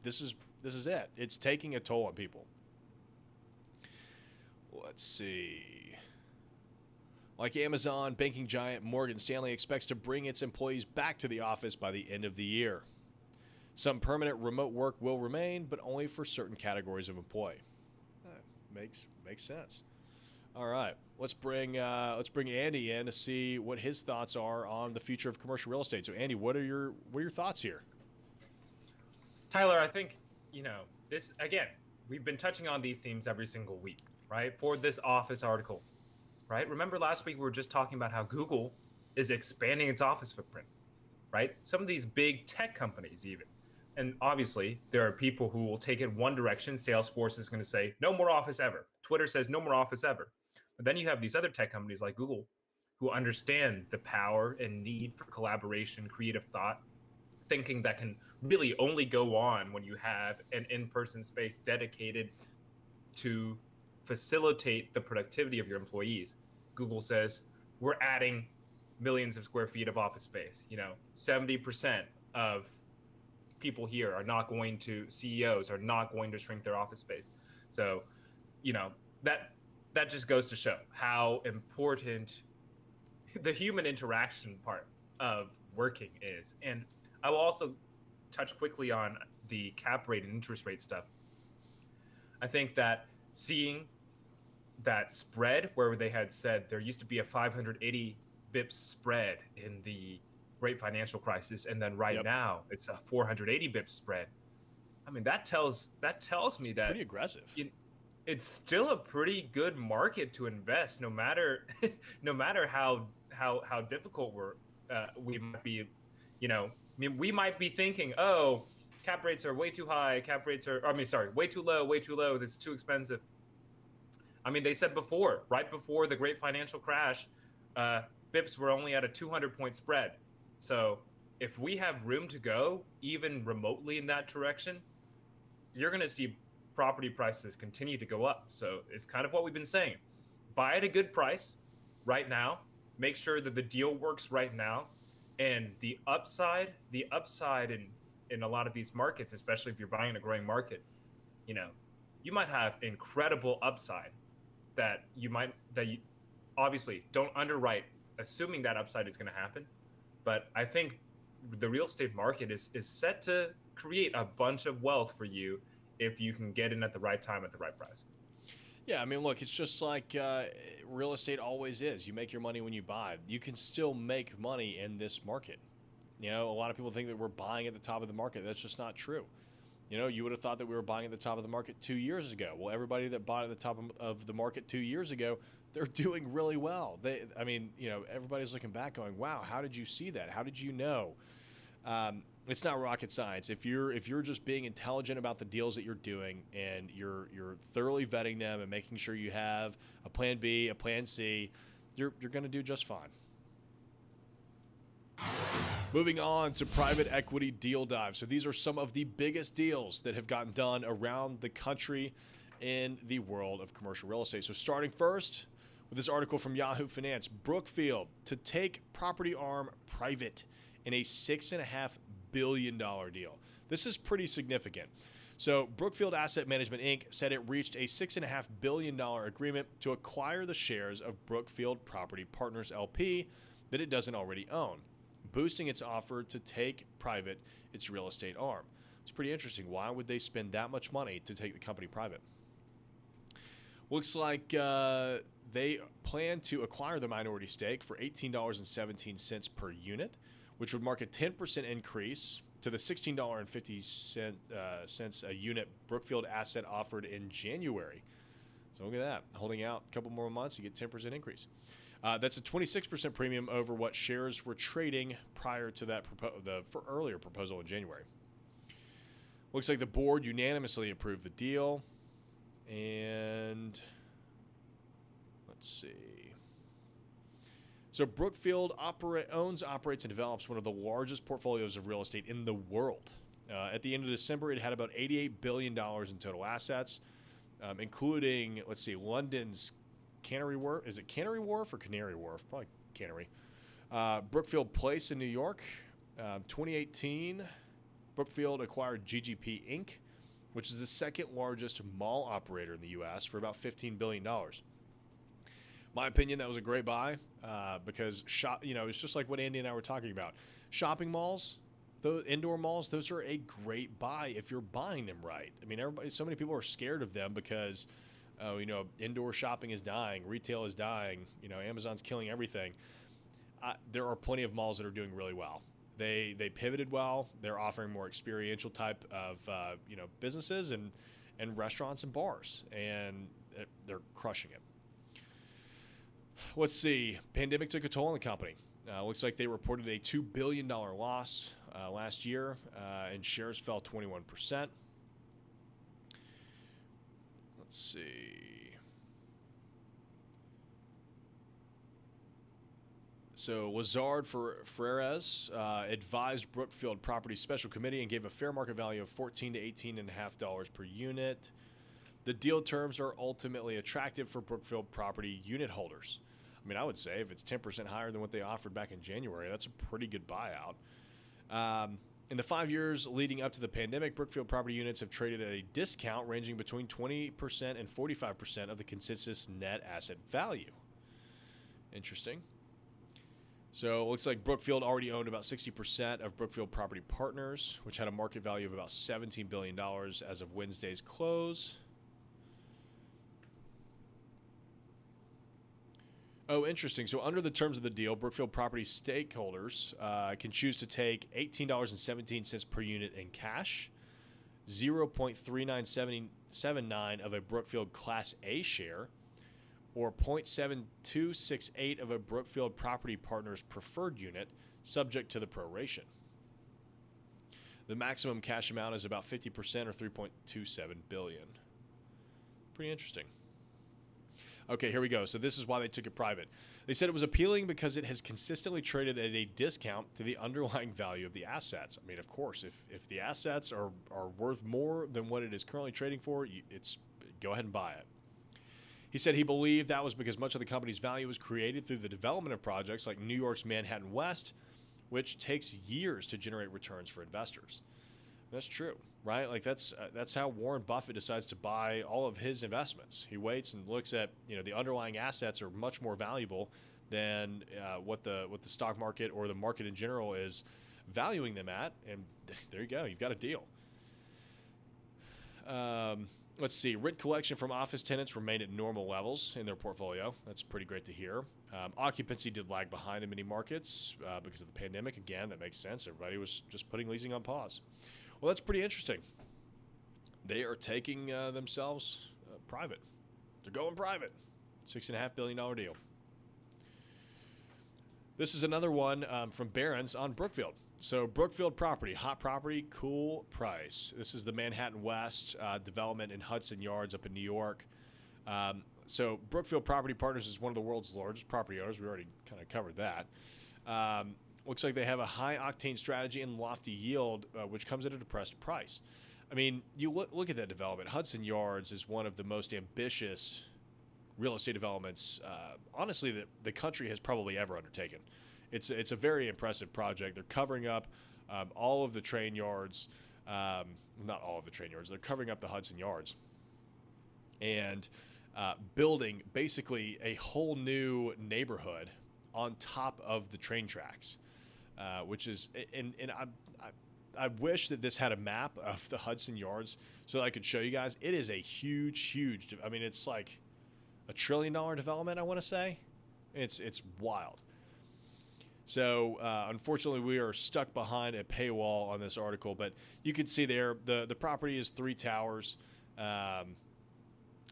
Speaker 1: this is it. It's taking a toll on people. Let's see. Like Amazon, banking giant Morgan Stanley expects to bring its employees back to the office by the end of the year. Some permanent remote work will remain, but only for certain categories of employee. Makes sense. All right, let's bring Andy in to see what his thoughts are on the future of commercial real estate. So, Andy, what are your thoughts here?
Speaker 2: Tyler, I think this again. We've been touching on these themes every single week, right? For this office article, right? Remember last week we were just talking about how Google is expanding its office footprint, right? Some of these big tech companies even. And obviously, there are people who will take it one direction. Salesforce is going to say, no more office ever. Twitter says, no more office ever. But then you have these other tech companies like Google who understand the power and need for collaboration, creative thought, thinking that can really only go on when you have an in-person space dedicated to facilitate the productivity of your employees. Google says, we're adding millions of square feet of office space. 70% of people here are not going to, CEOs are not going to shrink their office space. So, that just goes to show how important the human interaction part of working is. And I will also touch quickly on the cap rate and interest rate stuff. I think that seeing that spread where they had said there used to be a 580 bips spread in the great financial crisis, and then now it's a 480 bips spread. I mean, that tells me that
Speaker 1: pretty aggressive.
Speaker 2: It's still a pretty good market to invest, no matter how difficult we might be. We might be thinking, oh, cap rates are way too high. Way too low. This is too expensive. I mean, they said before, right before the great financial crash, bips were only at a 200-point spread. So if we have room to go, even remotely in that direction, you're going to see property prices continue to go up. So it's kind of what we've been saying. Buy at a good price right now. Make sure that the deal works right now. And the upside in a lot of these markets, especially if you're buying in a growing market, you might have incredible upside that you obviously don't underwrite assuming that upside is going to happen. But I think the real estate market is set to create a bunch of wealth for you if you can get in at the right time at the right price.
Speaker 1: Yeah, I mean, look, it's just like real estate always is. You make your money when you buy. You can still make money in this market. A lot of people think that we're buying at the top of the market. That's just not true. You would have thought that we were buying at the top of the market 2 years ago. Well, everybody that bought at the top of the market 2 years ago, they're doing really well. Everybody's looking back going, wow, how did you see that? How did you know? It's not rocket science. If you're just being intelligent about the deals that you're doing and you're thoroughly vetting them and making sure you have a plan B, a plan C, you're going to do just fine. Moving on to private equity deal dive. So these are some of the biggest deals that have gotten done around the country in the world of commercial real estate. So starting first with this article from Yahoo Finance, Brookfield to take property arm private in a $6.5 billion deal. This is pretty significant. So Brookfield Asset Management, Inc. said it reached a $6.5 billion agreement to acquire the shares of Brookfield Property Partners LP that it doesn't already own, boosting its offer to take private its real estate arm. It's pretty interesting. Why would they spend that much money to take the company private? Looks like they plan to acquire the minority stake for $18.17 per unit, which would mark a 10% increase to the $16.50 a unit Brookfield asset offered in January. So look at that, holding out a couple more months, you get 10% increase. That's a 26% premium over what shares were trading prior to that earlier proposal in January. Looks like the board unanimously approved the deal. And let's see. So Brookfield owns, operates, and develops one of the largest portfolios of real estate in the world. At the end of December, it had about $88 billion in total assets, including, let's see, London's Canary Wharf. Is it Canary Wharf or Canary Wharf? Probably Canary. Brookfield Place in New York. 2018, Brookfield acquired GGP Inc., which is the second largest mall operator in the U.S. for about $15 billion. My opinion, that was a great buy because it's just like what Andy and I were talking about. Shopping malls, those indoor malls, those are a great buy if you're buying them right. I mean, so many people are scared of them because, indoor shopping is dying, retail is dying, Amazon's killing everything. There are plenty of malls that are doing really well. They pivoted well. They're offering more experiential type of businesses and restaurants and bars, and they're crushing it. Let's see. Pandemic took a toll on the company. Looks like they reported a $2 billion loss last year, and shares fell 21%. Let's see. So Lazard Freres advised Brookfield Properties Special Committee and gave a fair market value of $14 to $18.50 per unit. The deal terms are ultimately attractive for Brookfield Property unit holders. I mean, I would say if it's 10% higher than what they offered back in January, that's a pretty good buyout. In the 5 years leading up to the pandemic, Brookfield Property units have traded at a discount ranging between 20% and 45% of the consensus net asset value. Interesting. So it looks like Brookfield already owned about 60% of Brookfield Property Partners, which had a market value of about $17 billion as of Wednesday's close. Oh, interesting. So under the terms of the deal, Brookfield Property stakeholders can choose to take $18.17 per unit in cash, 0.3979 of a Brookfield Class A share, or 0.7268 of a Brookfield Property Partners preferred unit, subject to the proration. The maximum cash amount is about 50% or $3.27 billion. Pretty interesting. Okay, here we go. So this is why they took it private. They said it was appealing because it has consistently traded at a discount to the underlying value of the assets. I mean, of course, if the assets are worth more than what it is currently trading for, go ahead and buy it. He said he believed that was because much of the company's value was created through the development of projects like New York's Manhattan West, which takes years to generate returns for investors. That's true, right? Like that's how Warren Buffett decides to buy all of his investments. He waits and looks at the underlying assets are much more valuable than what the stock market or the market in general is valuing them at, and there you go. You've got a deal. Let's see. Rent collection from office tenants remained at normal levels in their portfolio. That's pretty great to hear. Occupancy did lag behind in many markets because of the pandemic. Again, that makes sense. Everybody was just putting leasing on pause. Well, that's pretty interesting. They are taking themselves private. They're going private. $6.5 billion deal. This is another one from Barron's on Brookfield. So Brookfield Property, hot property, cool price. This is the Manhattan West development in Hudson Yards up in New York. So Brookfield Property Partners is one of the world's largest property owners. We already kind of covered that. Looks like they have a high-octane strategy and lofty yield, which comes at a depressed price. I mean, you look at that development. Hudson Yards is one of the most ambitious real estate developments, honestly, that the country has probably ever undertaken. It's a very impressive project. They're covering up all of the train yards, not all of the train yards. They're covering up the Hudson Yards and building basically a whole new neighborhood on top of the train tracks, which is and I wish that this had a map of the Hudson Yards so that I could show you guys. It is a huge. I mean, it's like $1 trillion development. I want to say it's wild. So unfortunately, we are stuck behind a paywall on this article, but you can see there the property is 3 towers, and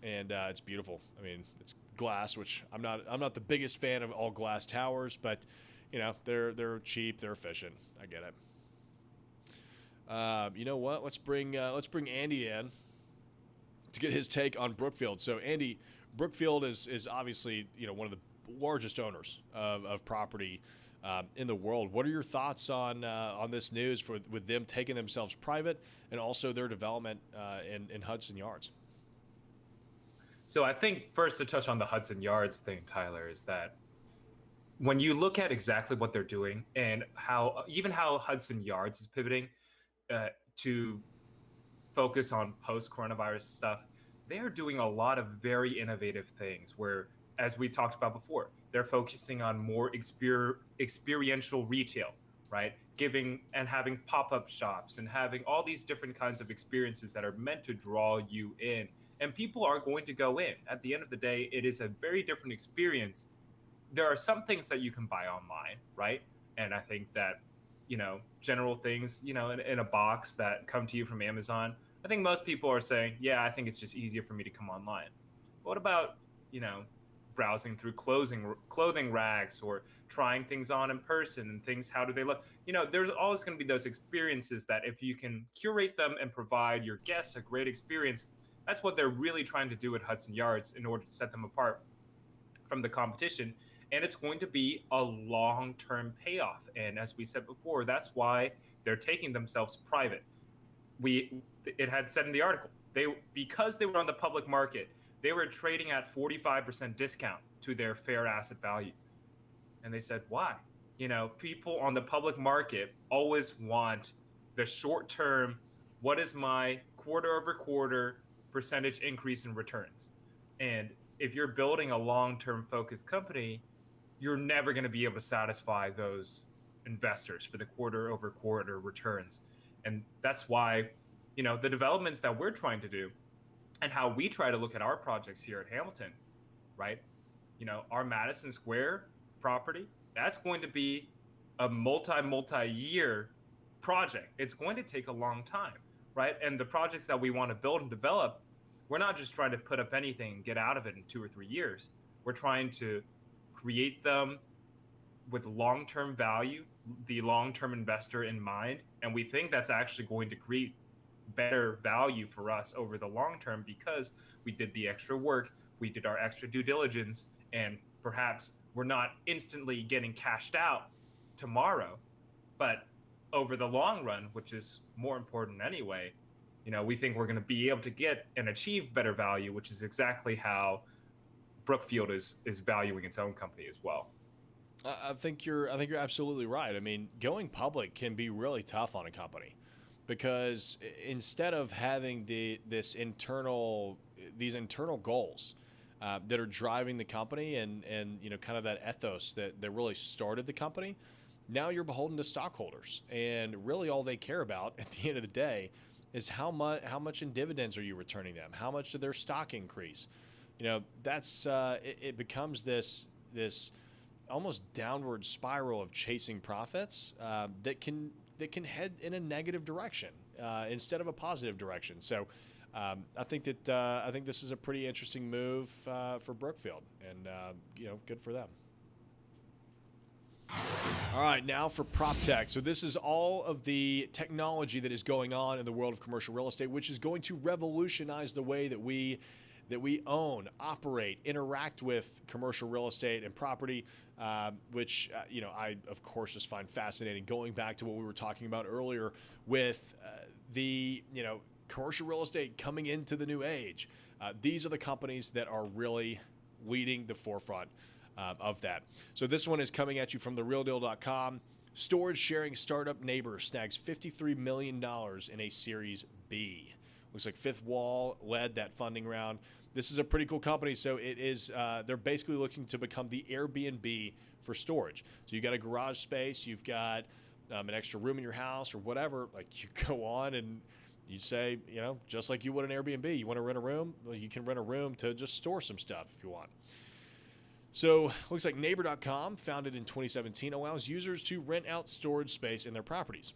Speaker 1: it's beautiful. I mean, it's glass, which I'm not the biggest fan of all glass towers, but they're cheap, they're efficient. I get it. You know what? Let's bring Andy in to get his take on Brookfield. So Andy, Brookfield is obviously one of the largest owners of property in the world. What are your thoughts on this news with them taking themselves private and also their development in Hudson Yards?
Speaker 2: So I think first to touch on the Hudson Yards thing, Tyler, is that when you look at exactly what they're doing and how Hudson Yards is pivoting to focus on post-coronavirus stuff, they are doing a lot of very innovative things where, as we talked about before, they're focusing on more experiential retail, right? Giving and having pop-up shops and having all these different kinds of experiences that are meant to draw you in. And people are going to go in. At the end of the day, it is a very different experience. There are some things that you can buy online, right? And I think that, general things, in a box that come to you from Amazon, I think most people are saying, yeah, I think it's just easier for me to come online. What about, browsing through clothing racks or trying things on in person and things, how do they look? There's always going to be those experiences that if you can curate them and provide your guests a great experience, that's what they're really trying to do at Hudson Yards in order to set them apart from the competition. And it's going to be a long-term payoff. And as we said before, that's why they're taking themselves private. It had said in the article, because they were on the public market, they were trading at 45% discount to their fair asset value. And they said, why? People on the public market always want the short-term, what is my quarter-over-quarter percentage increase in returns? And if you're building a long-term focused company, you're never going to be able to satisfy those investors for the quarter-over-quarter returns. And that's why, the developments that we're trying to do and how we try to look at our projects here at Hamilton, right? Our Madison Square property, that's going to be a multi-year project. It's going to take a long time, right? And the projects that we want to build and develop, we're not just trying to put up anything and get out of it in 2 or 3 years. We're trying to create them with long-term value, the long-term investor in mind. And we think that's actually going to create better value for us over the long term because we did the extra work, we did our extra due diligence, and perhaps we're not instantly getting cashed out tomorrow, but over the long run, which is more important anyway, we think we're going to be able to get and achieve better value, which is exactly how Brookfield is valuing its own company as well.
Speaker 1: I think you're absolutely right. I mean, going public can be really tough on a company because instead of having these internal goals that are driving the company and kind of that ethos that really started the company, now you're beholden to stockholders, and really all they care about at the end of the day is how much in dividends are you returning them? How much did their stock increase? That's it becomes this almost downward spiral of chasing profits that can head in a negative direction instead of a positive direction. So I think this is a pretty interesting move for Brookfield, and good for them. All right, now for PROPTECH. So this is all of the technology that is going on in the world of commercial real estate, which is going to revolutionize the way that we own, operate, interact with commercial real estate and property, which I of course just find fascinating. Going back to what we were talking about earlier with the commercial real estate coming into the new age, these are the companies that are really leading the forefront of that. So this one is coming at you from therealdeal.com. Storage sharing startup Neighbor snags $53 million in a Series B. Looks like Fifth Wall led that funding round. This is a pretty cool company. So it is, they're basically looking to become the Airbnb for storage. So you got a garage space, you've got an extra room in your house or whatever. Like, you go on and you say, just like you would an Airbnb, you want to rent a room, well, you can rent a room to just store some stuff if you want. So looks like Neighbor.com, founded in 2017, allows users to rent out storage space in their properties.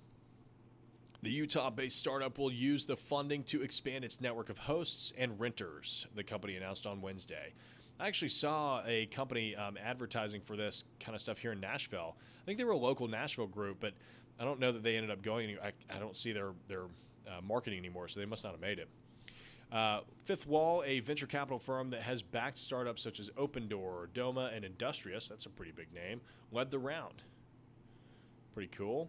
Speaker 1: The Utah-based startup will use the funding to expand its network of hosts and renters, the company announced on Wednesday. I actually saw a company advertising for this kind of stuff here in Nashville. I think they were a local Nashville group, but I don't know that they ended up going anywhere. I don't see their marketing anymore, so they must not have made it. Fifth Wall, a venture capital firm that has backed startups such as Open Door, Doma, and Industrious, that's a pretty big name, led the round. Pretty cool.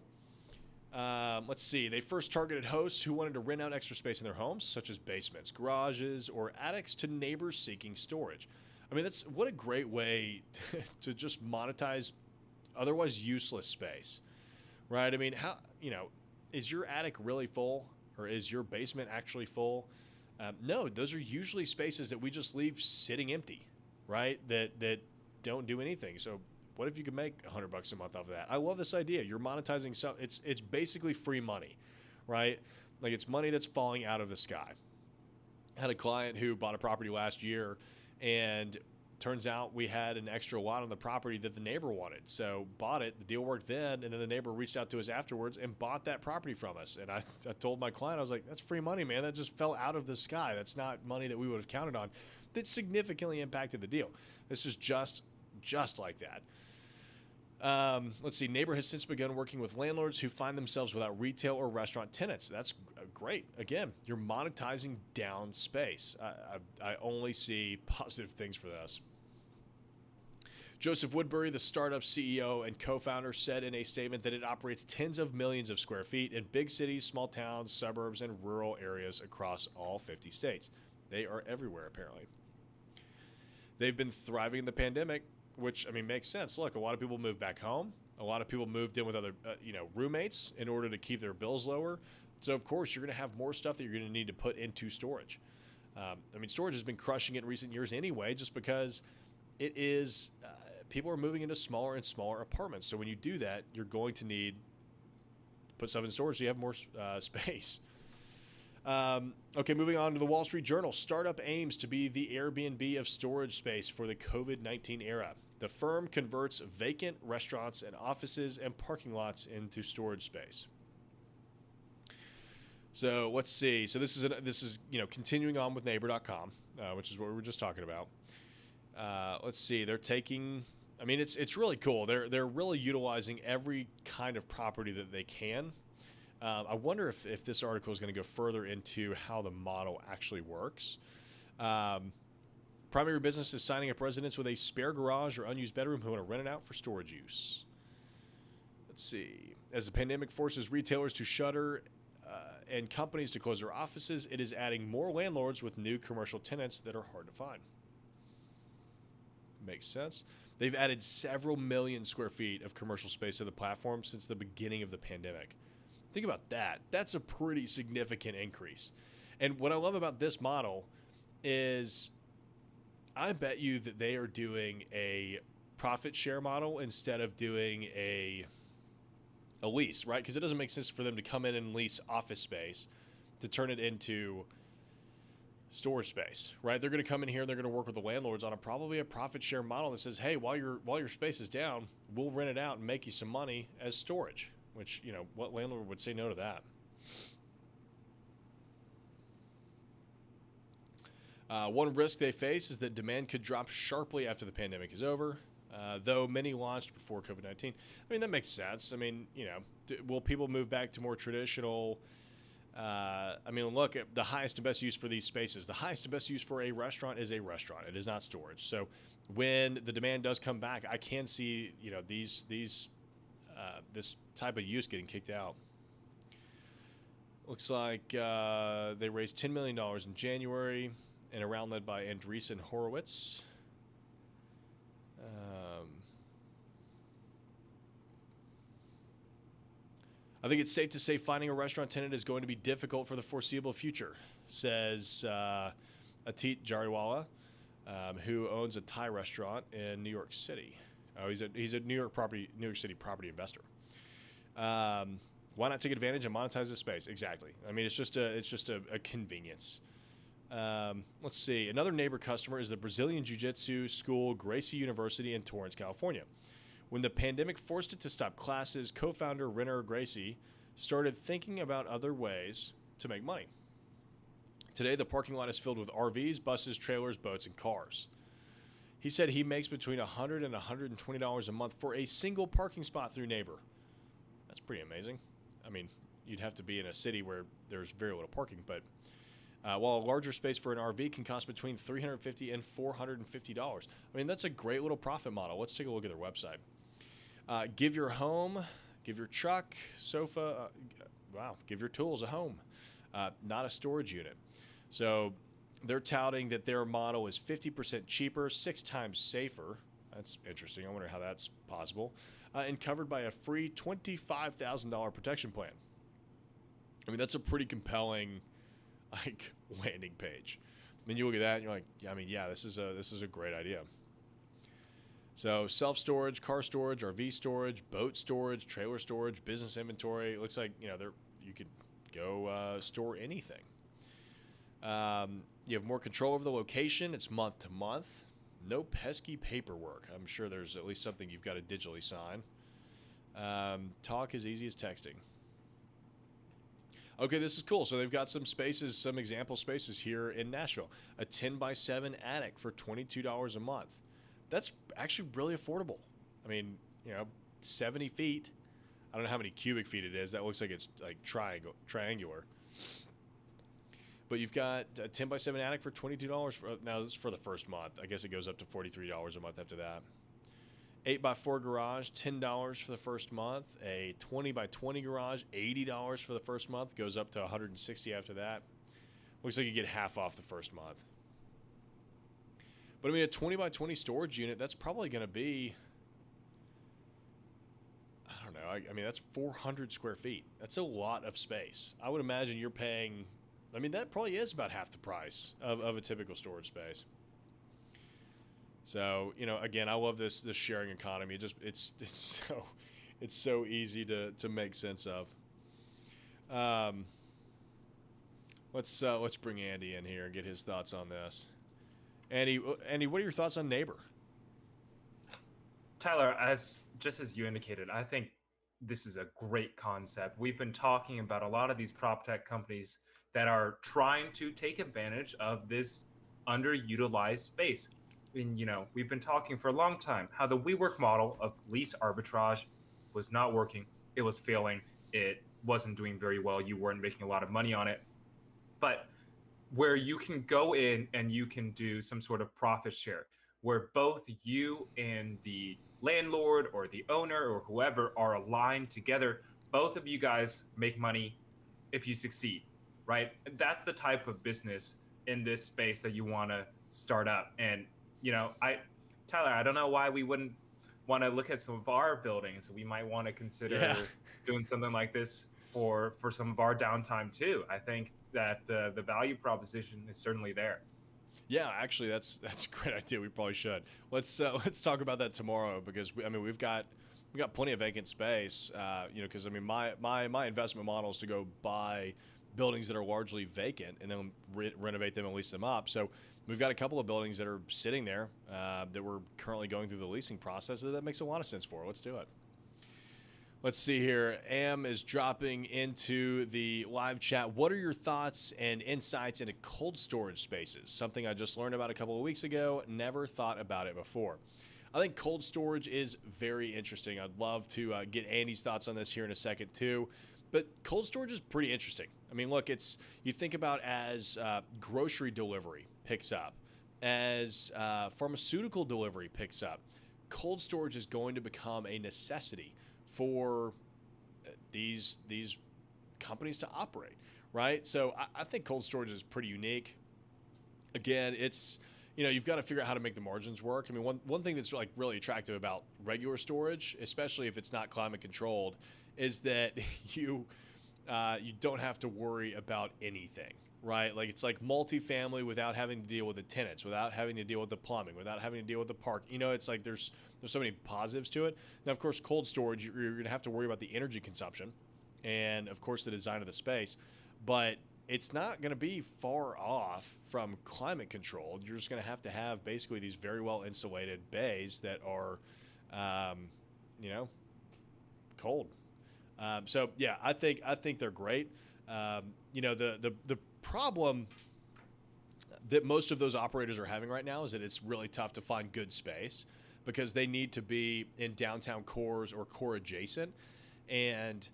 Speaker 1: Let's see. They first targeted hosts who wanted to rent out extra space in their homes, such as basements, garages, or attics, to neighbors seeking storage. I mean, what a great way to just monetize otherwise useless space, right? I mean, is your attic really full, or is your basement actually full? No, those are usually spaces that we just leave sitting empty, right? That don't do anything. So what if you could make $100 a month off of that? I love this idea. You're monetizing it's basically free money, right? Like, it's money that's falling out of the sky. I had a client who bought a property last year, and turns out we had an extra lot on the property that the neighbor wanted. So bought it, the deal worked then, and then the neighbor reached out to us afterwards and bought that property from us. And I told my client, I was like, that's free money, man. That just fell out of the sky. That's not money that we would have counted on. That significantly impacted the deal. This is just like that. Let's see. Neighbor has since begun working with landlords who find themselves without retail or restaurant tenants. That's great. Again, you're monetizing down space. I only see positive things for this. Joseph Woodbury, the startup CEO and co-founder, said in a statement that it operates tens of millions of square feet in big cities, small towns, suburbs, and rural areas across all 50 states. They are everywhere, apparently. They've been thriving in the pandemic, which, I mean, makes sense. Look, a lot of people moved back home. A lot of people moved in with other, roommates in order to keep their bills lower. So, of course, you're going to have more stuff that you're going to need to put into storage. Storage has been crushing it in recent years anyway, just because it is people are moving into smaller and smaller apartments. So when you do that, you're going to need to put stuff in storage so you have more space. Okay, moving on to the Wall Street Journal. Startup aims to be the Airbnb of storage space for the COVID-19 era. The firm converts vacant restaurants and offices and parking lots into storage space. So let's see. So this is continuing on with Neighbor.com, which is what we were just talking about. Let's see. They're taking. I mean, it's really cool. They're really utilizing every kind of property that they can. I wonder if this article is going to go further into how the model actually works. Primary business is signing up residents with a spare garage or unused bedroom who want to rent it out for storage use. Let's see. As the pandemic forces retailers to shutter and companies to close their offices, it is adding more landlords with new commercial tenants that are hard to find. Makes sense. They've added several million square feet of commercial space to the platform since the beginning of the pandemic. Think about that. That's a pretty significant increase. And what I love about this model is I bet you that they are doing a profit share model instead of doing a lease, right? Because it doesn't make sense for them to come in and lease office space to turn it into storage space, right? They're going to come in here and they're going to work with the landlords on probably a profit share model that says, hey, while your space is down, we'll rent it out and make you some money as storage, which, what landlord would say no to that? One risk they face is that demand could drop sharply after the pandemic is over, though many launched before COVID-19. I mean, that makes sense. I mean, will people move back to more traditional? Look, the highest and best use for these spaces, the highest and best use for a restaurant is a restaurant. It is not storage. So when the demand does come back, I can see, this type of use getting kicked out. Looks like they raised $10 million in January in a round led by Andreessen Horowitz. I think it's safe to say finding a restaurant tenant is going to be difficult for the foreseeable future, says Atit Jariwala, who owns a Thai restaurant in New York City. Oh, he's a New York City property investor. Why not take advantage and monetize this space? Exactly. I mean, it's just a convenience. Let's see. Another neighbor customer is the Brazilian Jiu-Jitsu school Gracie University in Torrance, California. When the pandemic forced it to stop classes, co-founder Renner Gracie started thinking about other ways to make money. Today, the parking lot is filled with RVs, buses, trailers, boats, and cars. He said he makes between $100 and $120 a month for a single parking spot through Neighbor. That's pretty amazing. I mean, you'd have to be in a city where there's very little parking, but while a larger space for an RV can cost between $350 and $450. I mean, that's a great little profit model. Let's take a look at their website. Give your home, give your truck, sofa, give your tools a home, not a storage unit. So they're touting that their model is 50% cheaper, 6 times safer. That's interesting. I wonder how that's possible. And covered by a free $25,000 protection plan. I mean, that's a pretty compelling landing page. I mean, you look at that and you're like, this is a great idea. So self-storage, car storage, RV storage, boat storage, trailer storage, business inventory. It looks like, you could go store anything. You have more control over the location. It's month to month. No pesky paperwork. I'm sure there's at least something you've got to digitally sign. Talk as easy as texting. Okay, this is cool. So they've got some spaces, some example spaces here in Nashville. A 10x7 attic for $22 a month. That's actually really affordable. I mean, 70 feet. I don't know how many cubic feet it is. That looks like it's like triangular. But you've got a 10x7 attic for $22. Now, this is for the first month. I guess it goes up to $43 a month after that. 8x4 garage, $10 for the first month. A 20x20 garage, $80 for the first month. Goes up to $160 after that. Looks like you get half off the first month. But I mean, a 20x20 storage unit, that's probably going to be, I don't know. I mean, that's 400 square feet. That's a lot of space. I would imagine you're paying, that probably is about half the price of a typical storage space. So, again, I love this sharing economy. It's so easy to make sense of. Let's bring Andy in here and get his thoughts on this. Andy, what are your thoughts on Neighbor?
Speaker 2: Tyler, as you indicated, I think this is a great concept. We've been talking about a lot of these PropTech companies that are trying to take advantage of this underutilized space. And, we've been talking for a long time how the WeWork model of lease arbitrage was not working. It was failing. It wasn't doing very well. You weren't making a lot of money on it. But where you can go in and you can do some sort of profit share, where both you and the landlord or the owner or whoever are aligned together, both of you guys make money if you succeed, right? That's the type of business in this space that you want to start up. And, Tyler, I don't know why we wouldn't want to look at some of our buildings. We might want to consider doing something like this for some of our downtime too. I think that the value proposition is certainly there.
Speaker 1: Yeah, actually, that's a great idea. We probably should. Let's talk about that tomorrow because we've got plenty of vacant space. Because my investment model is to go buy buildings that are largely vacant and then renovate them and lease them up. So we've got a couple of buildings that are sitting there that we're currently going through the leasing process. That makes a lot of sense for. Let's do it. Let's see here. Am is dropping into the live chat. What are your thoughts and insights into cold storage spaces? Something I just learned about a couple of weeks ago. Never thought about it before. I think cold storage is very interesting. I'd love to get Andy's thoughts on this here in a second too. But cold storage is pretty interesting. Look, you think about as grocery delivery picks up, as pharmaceutical delivery picks up, cold storage is going to become a necessity for these companies to operate, right? So I think cold storage is pretty unique. Again, it's, you've got to figure out how to make the margins work. One thing that's really attractive about regular storage, especially if it's not climate controlled, is that you don't have to worry about anything, right? It's like multifamily without having to deal with the tenants, without having to deal with the plumbing, without having to deal with the park. It's like there's so many positives to it. Now, of course, cold storage, you're going to have to worry about the energy consumption and, of course, the design of the space. But it's not going to be far off from climate controlled. You're just going to have basically these very well insulated bays that are, you know, cold. So yeah, I think they're great. You know, the problem that most of those operators are having right now is that it's really tough to find good space because they need to be in downtown cores or core adjacent, and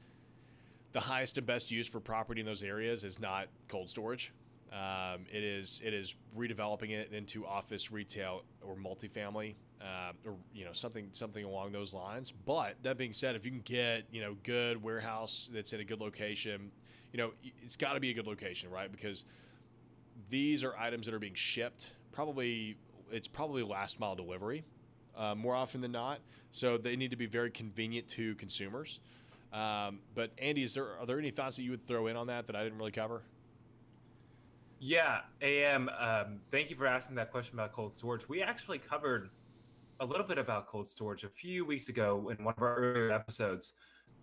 Speaker 1: the highest and best use for property in those areas is not cold storage. It is redeveloping it into office, retail, or multifamily, or you know, something along those lines. But that being said, if you can get, you know, good warehouse that's in a good location, you know, it's got to be a good location, right? Because these are items that are being shipped. It's probably last mile delivery, more often than not. So they need to be very convenient to consumers. But Andy, are there any thoughts that you would throw in on that I didn't really cover?
Speaker 2: Yeah, AM. Thank you for asking that question about cold storage. We actually covered a little bit about cold storage a few weeks ago in one of our earlier episodes.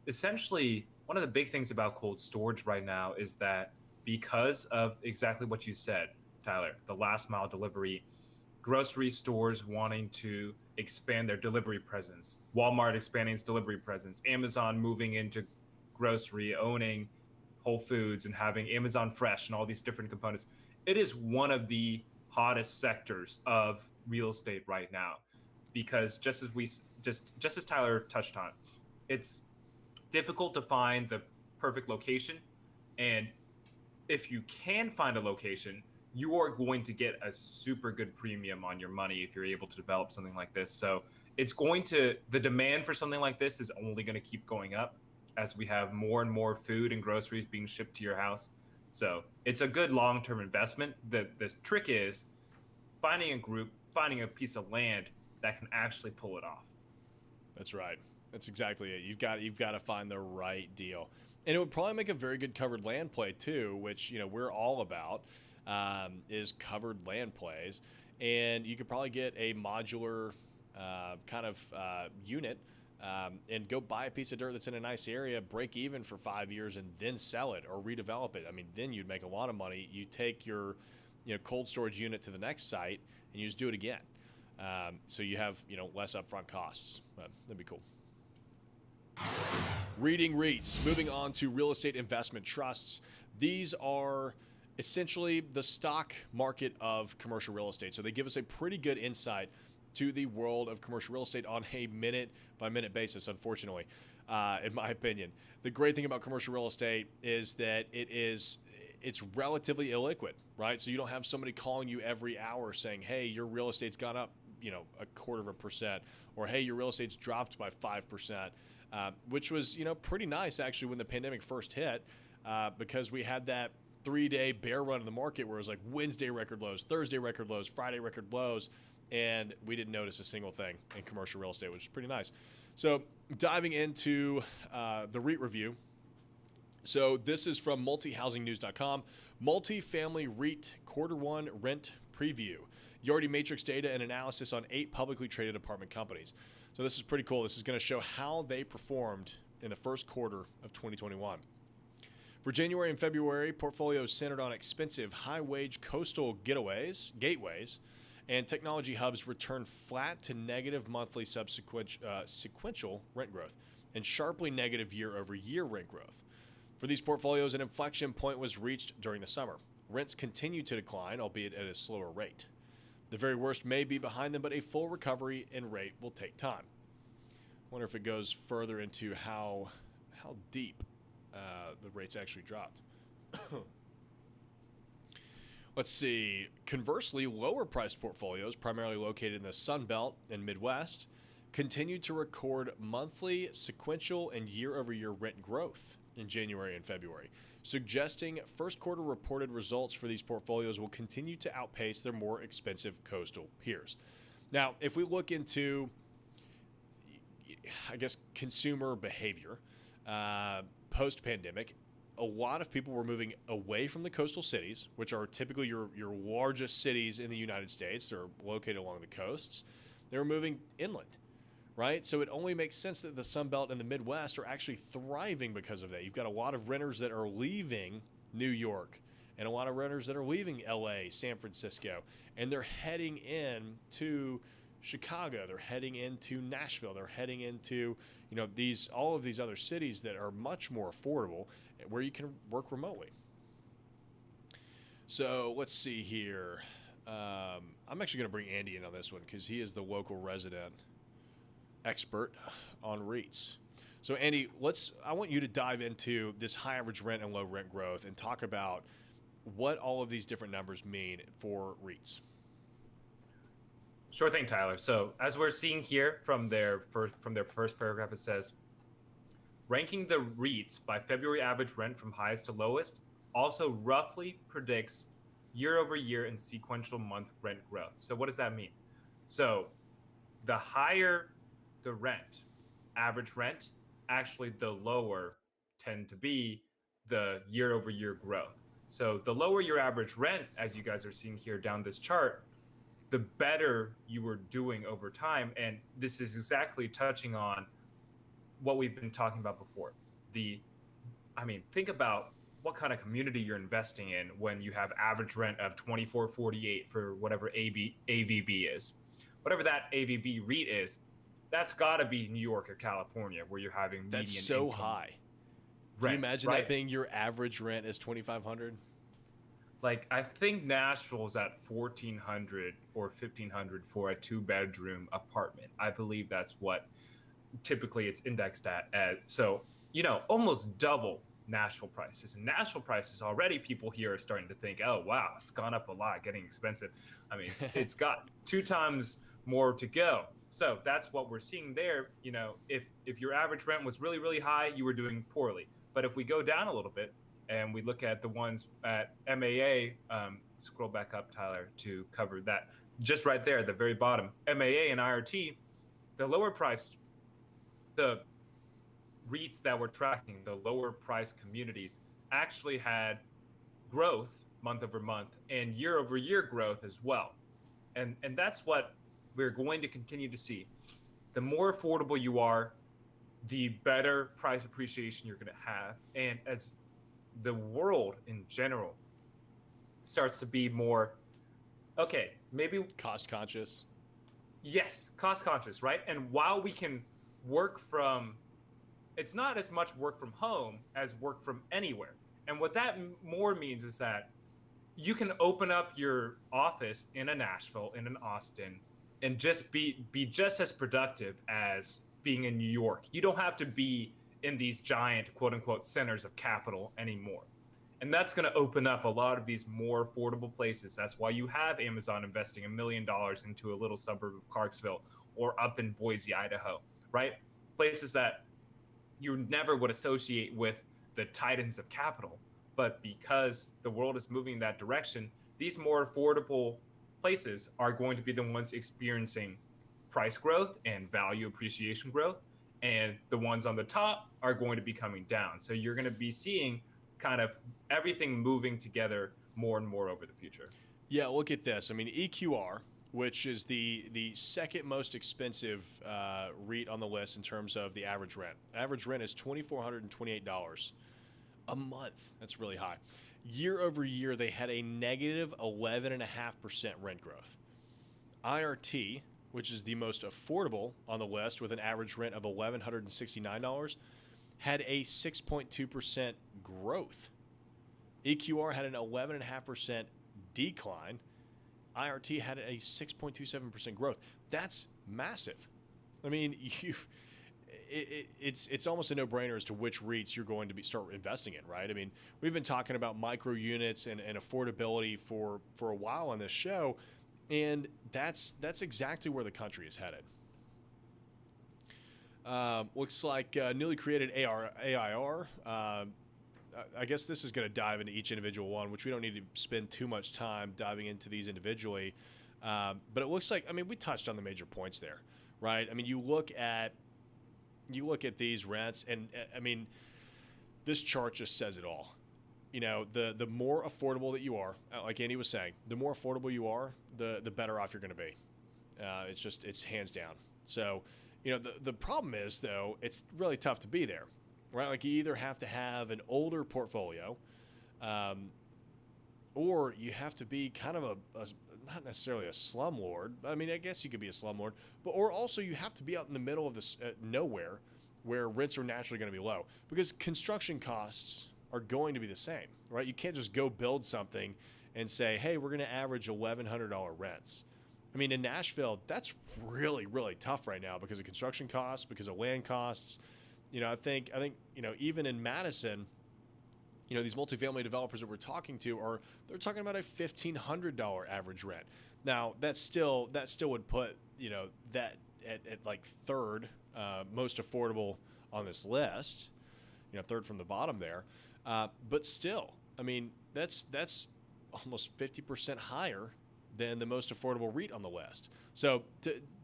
Speaker 2: Essentially, one of the big things about cold storage right now is that because of exactly what you said, Tyler, the last mile delivery, grocery stores wanting to expand their delivery presence, Walmart expanding its delivery presence, Amazon moving into grocery, owning Whole Foods and having Amazon Fresh and all these different components. It is one of the hottest sectors of real estate right now because just as Tyler touched on, it's difficult to find the perfect location, and if you can find a location, you are going to get a super good premium on your money if you're able to develop something like this. So the demand for something like this is only going to keep going up as we have more and more food and groceries being shipped to your house. So it's a good long-term investment. The trick is finding a piece of land that can actually pull it off.
Speaker 1: That's right. That's exactly it. You've got to find the right deal. And it would probably make a very good covered land play too, which, you know, we're all about, is covered land plays. And you could probably get a modular kind of unit and go buy a piece of dirt that's in a nice area, break even for 5 years, and then sell it or redevelop it. I mean, then you'd make a lot of money. You take your, you know, cold storage unit to the next site and you just do it again. So you have, you know, less upfront costs. That'd be cool. Reading REITs. Moving on to real estate investment trusts. These are essentially the stock market of commercial real estate. So they give us a pretty good insight to the world of commercial real estate on a minute by minute basis, unfortunately, in my opinion. The great thing about commercial real estate is that it's relatively illiquid, right? So you don't have somebody calling you every hour saying, hey, your real estate's gone up, you know, 0.25%, or hey, your real estate's dropped by 5%, which was, you know, pretty nice actually when the pandemic first hit, because we had that 3-day bear run in the market where it was like Wednesday record lows, Thursday record lows, Friday record lows, and we didn't notice a single thing in commercial real estate, which is pretty nice. So diving into the REIT review. So this is from multihousingnews.com. Multifamily REIT Q1 rent preview. Yardi matrix data and analysis on 8 publicly traded apartment companies. So this is pretty cool. This is going to show how they performed in the first quarter of 2021. For January and February, portfolios centered on expensive, high-wage coastal gateways, and technology hubs returned flat to negative monthly sequential rent growth and sharply negative year-over-year rent growth. For these portfolios, an inflection point was reached during the summer. Rents continued to decline, albeit at a slower rate. The very worst may be behind them, but a full recovery in rate will take time. Wonder if it goes further into how deep the rates actually dropped. Let's see. Conversely, lower priced portfolios, primarily located in the Sun Belt and Midwest, continued to record monthly, sequential, and year-over-year rent growth in January and February, suggesting first quarter reported results for these portfolios will continue to outpace their more expensive coastal peers. Now, if we look into, I guess, consumer behavior post-pandemic, a lot of people were moving away from the coastal cities, which are typically your largest cities in the United States. They're located along the coasts. They were moving inland, right? So it only makes sense that the Sun Belt and the Midwest are actually thriving because of that. You've got a lot of renters that are leaving New York and a lot of renters that are leaving LA, San Francisco, and they're heading in to Chicago, they're heading into Nashville, they're heading into, all of these other cities that are much more affordable where you can work remotely. So let's see here. I'm actually going to bring Andy in on this one because he is the local resident expert on REITs. So Andy, I want you to dive into this high average rent and low rent growth and talk about what all of these different numbers mean for REITs.
Speaker 2: Sure thing, Tyler. So as we're seeing here from their first paragraph, it says, ranking the REITs by February average rent from highest to lowest also roughly predicts year over year and sequential month rent growth. So what does that mean? So the higher the rent, average rent, actually the lower tend to be the year over year growth. So the lower your average rent, as you guys are seeing here down this chart, the better you were doing over time. And this is exactly touching on what we've been talking about before. Think about what kind of community you're investing in when you have average rent of $24.48 for whatever AVB is. Whatever that AVB REIT is, that's got to be New York or California where you're having median
Speaker 1: That's so
Speaker 2: income
Speaker 1: high.
Speaker 2: rents,
Speaker 1: Can you imagine
Speaker 2: right?
Speaker 1: that being your average rent is $2,500?
Speaker 2: Like, I think Nashville is at $1,400 or $1,500 for a 2-bedroom apartment. I believe that's what typically it's indexed at. So, almost double Nashville prices. And Nashville prices already, people here are starting to think, oh, wow, it's gone up a lot, getting expensive. It's got 2 times more to go. So that's what we're seeing there. If your average rent was really, really high, you were doing poorly. But if we go down a little bit and we look at the ones at MAA, scroll back up, Tyler, to cover that. Just right there at the very bottom, MAA and IRT, the lower priced, the REITs that we're tracking, the lower price communities, actually had growth month over month and year over year growth as well. And that's what we're going to continue to see. The more affordable you are, the better price appreciation you're going to have. And as the world in general starts to be more, okay, maybe
Speaker 1: Cost conscious.
Speaker 2: Yes, cost conscious, right? And while we can work from, it's not as much work from home as work from anywhere. And what that more means is that you can open up your office in a Nashville, in an Austin, and just be just as productive as being in New York. You don't have to be in these giant, quote unquote, centers of capital anymore. And that's going to open up a lot of these more affordable places. That's why you have Amazon investing $1 million into a little suburb of Clarksville or up in Boise, Idaho, right? Places that you never would associate with the titans of capital. But because the world is moving in that direction, these more affordable places are going to be the ones experiencing price growth and value appreciation growth. And the ones on the top are going to be coming down. So you're going to be seeing kind of everything moving together more and more over the future.
Speaker 1: Yeah, look at this. EQR, which is the second most expensive REIT on the list in terms of the average rent. Average rent is $2,428 a month. That's really high. Year over year, they had a negative 11.5% rent growth. IRT, which is the most affordable on the list with an average rent of $1,169, had a 6.2% growth. EQR had an 11.5% decline. IRT had a 6.27% growth. That's massive. It's almost a no-brainer as to which REITs you're going to start investing in, right? We've been talking about micro units and affordability for a while on this show, and that's exactly where the country is headed. Looks like newly created AIR. I guess this is going to dive into each individual one, which we don't need to spend too much time diving into these individually. But it looks like, we touched on the major points there, right? You look at these rents, and this chart just says it all. The more affordable that you are, like Andy was saying, the more affordable you are, the better off you're going to be. It's hands down. So, the problem is, though, it's really tough to be there, right? Like, you either have to have an older portfolio, or you have to be kind of not necessarily a slumlord. I mean, I guess you could be a slumlord, but or also you have to be out in the middle of this nowhere where rents are naturally going to be low because construction costs are going to be the same, right? You can't just go build something and say, hey, we're going to average $1,100 rents. I mean, in Nashville, that's really, really tough right now because of construction costs, because of land costs. You know, I think, you know, even in Madison, you know, these multifamily developers that we're talking to they're talking about a $1,500 average rent. Now, that still would put, you know, that at like third most affordable on this list, you know, third from the bottom there. But still, I mean, that's almost 50% higher than the most affordable REIT on the list. So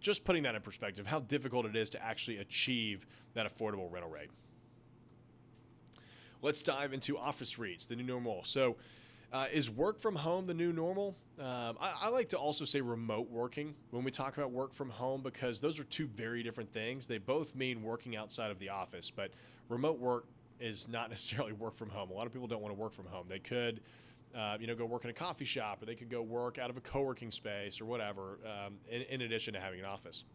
Speaker 1: just putting that in perspective, how difficult it is to actually achieve that affordable rental rate. Let's dive into office REITs, the new normal. So is work from home the new normal? I like to also say remote working when we talk about work from home because those are two very different things. They both mean working outside of the office, but remote work is not necessarily work from home. A lot of people don't want to work from home. They could you know, go work in a coffee shop, or they could go work out of a co-working space or whatever, in addition to having an office.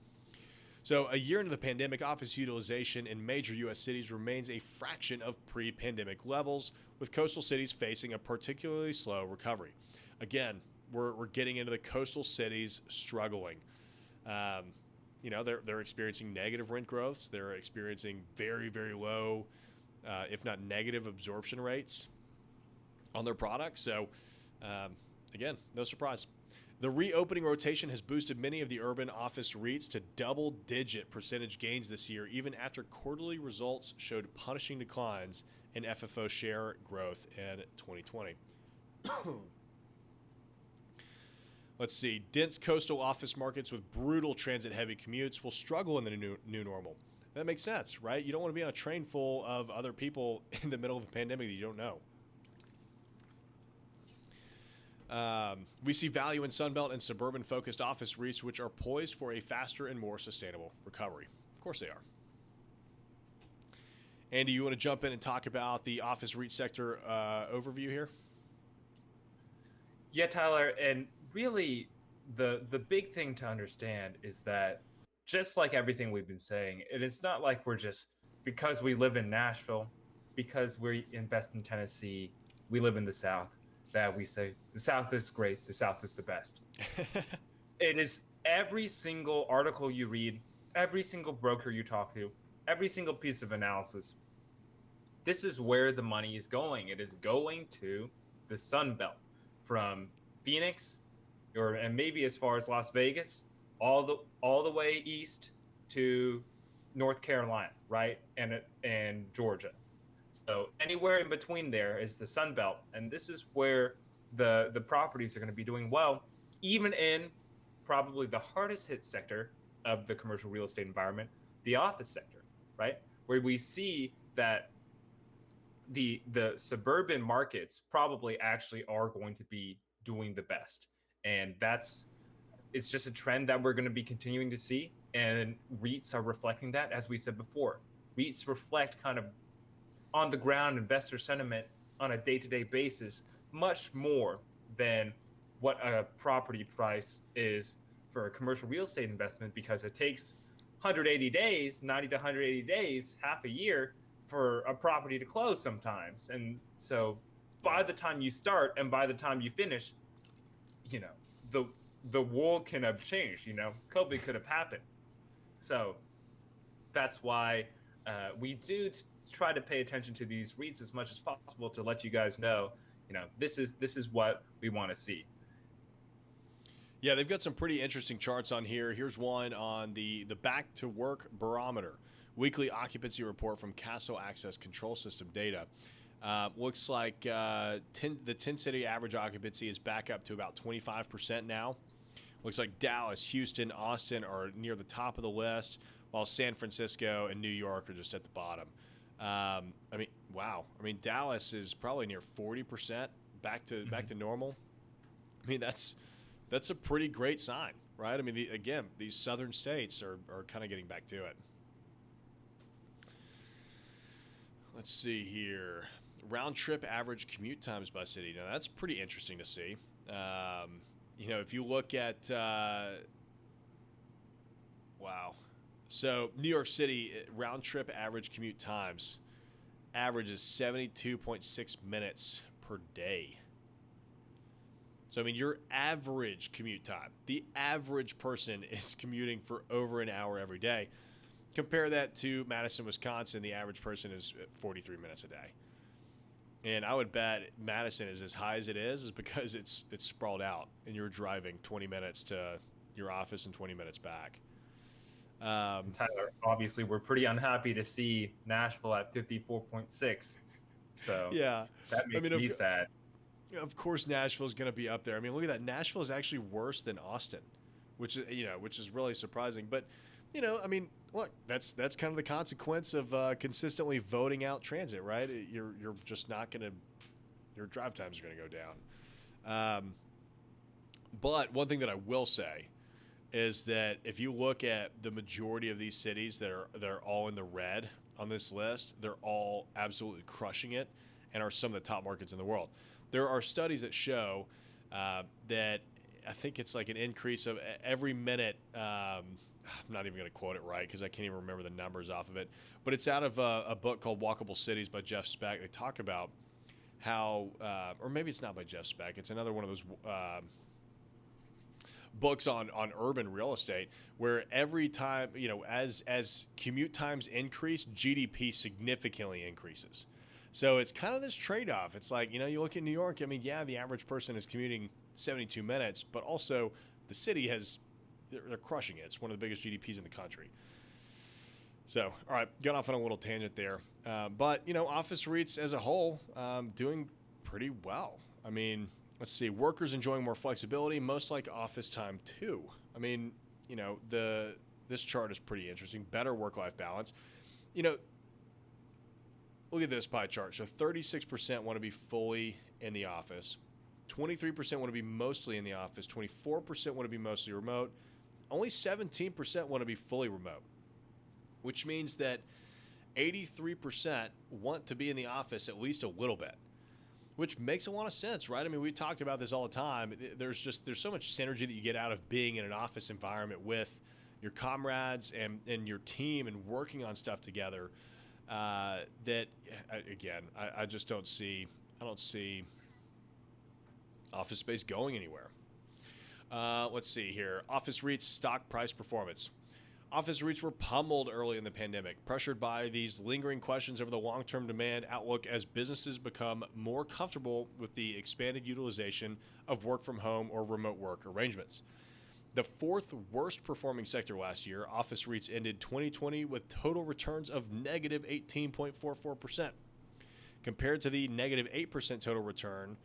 Speaker 1: So a year into the pandemic, office utilization in major U.S. cities remains a fraction of pre-pandemic levels, with coastal cities facing a particularly slow recovery. Again, we're getting into the coastal cities struggling. You know, they're experiencing negative rent growths. They're experiencing very, very low, if not negative absorption rates on their products. So again, no surprise. The reopening rotation has boosted many of the urban office REITs to double-digit percentage gains this year, even after quarterly results showed punishing declines in FFO share growth in 2020. Let's see. Dense coastal office markets with brutal transit-heavy commutes will struggle in the new normal. That makes sense, right? You don't want to be on a train full of other people in the middle of a pandemic that you don't know. We see value in Sunbelt and suburban-focused office REITs, which are poised for a faster and more sustainable recovery. Of course they are. Andy, you want to jump in and talk about the office REIT sector overview here?
Speaker 2: Yeah, Tyler, and really the big thing to understand is that just like everything we've been saying, it's not like we're just, because we live in Nashville, because we invest in Tennessee, we live in the South, that we say the South is great, the South is the best. It is every single article you read, every single broker you talk to, every single piece of analysis. This is where the money is going. It is going to the Sun Belt, from Phoenix, and maybe as far as Las Vegas, all the way east to North Carolina, right, and Georgia. So anywhere in between there is the Sun Belt, and this is where the properties are going to be doing well, even in probably the hardest hit sector of the commercial real estate environment, the office sector, right, where we see that the suburban markets probably actually are going to be doing the best, and it's just a trend that we're going to be continuing to see, and REITs are reflecting that. As we said before, REITs reflect kind of on the ground investor sentiment on a day-to-day basis much more than what a property price is for a commercial real estate investment, because it takes 180 days, 90 to 180 days, half a year for a property to close sometimes. And so by the time you start and by the time you finish, you know, the world can have changed, you know, COVID could have happened. So that's why we do try to pay attention to these REITs as much as possible to let you guys know, you know, this is what we want to see.
Speaker 1: Yeah, they've got some pretty interesting charts on here. Here's one on the Back to Work Barometer, weekly occupancy report from Castle Access Control System data. Looks like the 10-city average occupancy is back up to about 25% now. Looks like Dallas, Houston, Austin are near the top of the list, while San Francisco and New York are just at the bottom. I mean, wow. I mean, Dallas is probably near 40% back to normal. I mean, that's a pretty great sign, right? I mean, again, these southern states are kind of getting back to it. Let's see here. round trip average commute times by city. Now that's pretty interesting to see. If you look at, wow. So New York City round trip average commute times averages 72.6 minutes per day. So, I mean, your average commute time, the average person is commuting for over an hour every day. Compare that to Madison, Wisconsin. The average person is 43 minutes a day. And I would bet Madison is as high as it is because it's sprawled out and you're driving 20 minutes to your office and 20 minutes back.
Speaker 2: Tyler, obviously, we're pretty unhappy to see Nashville at 54.6. So
Speaker 1: yeah,
Speaker 2: that makes me sad.
Speaker 1: Of course, Nashville's going to be up there. I mean, look at that. Nashville is actually worse than Austin, which is really surprising. But, I mean, look, that's kind of the consequence of consistently voting out transit, right? You're just not going to, your drive times are going to go down. But one thing that I will say is that if you look at the majority of these cities that are all in the red on this list, they're all absolutely crushing it and are some of the top markets in the world. There are studies that show that I think it's like an increase of every minute. I'm not even going to quote it right because I can't even remember the numbers off of it. But it's out of a book called Walkable Cities by Jeff Speck. They talk about how, or maybe it's not by Jeff Speck. It's another one of those books on urban real estate where every time, as commute times increase, GDP significantly increases. So it's kind of this trade-off. It's like, you look at New York, I mean, yeah, the average person is commuting 72 minutes, but also the city they're crushing it. It's one of the biggest GDPs in the country. So, all right, got off on a little tangent there. But, office REITs as a whole doing pretty well. I mean, let's see, workers enjoying more flexibility, most like office time too. I mean, this chart is pretty interesting. Better work-life balance. Look at this pie chart. So 36% want to be fully in the office. 23% want to be mostly in the office. 24% want to be mostly remote. Only 17% want to be fully remote, which means that 83% want to be in the office at least a little bit, which makes a lot of sense, right? I mean, we talked about this all the time. There's so much synergy that you get out of being in an office environment with your comrades and your team and working on stuff together. That again, I just don't see office space going anywhere. Let's see here. Office REITs stock price performance. Office REITs were pummeled early in the pandemic, pressured by these lingering questions over the long-term demand outlook as businesses become more comfortable with the expanded utilization of work from home or remote work arrangements. The fourth worst performing sector last year, office REITs ended 2020 with total returns of negative 18.44%, compared to the negative 8% total return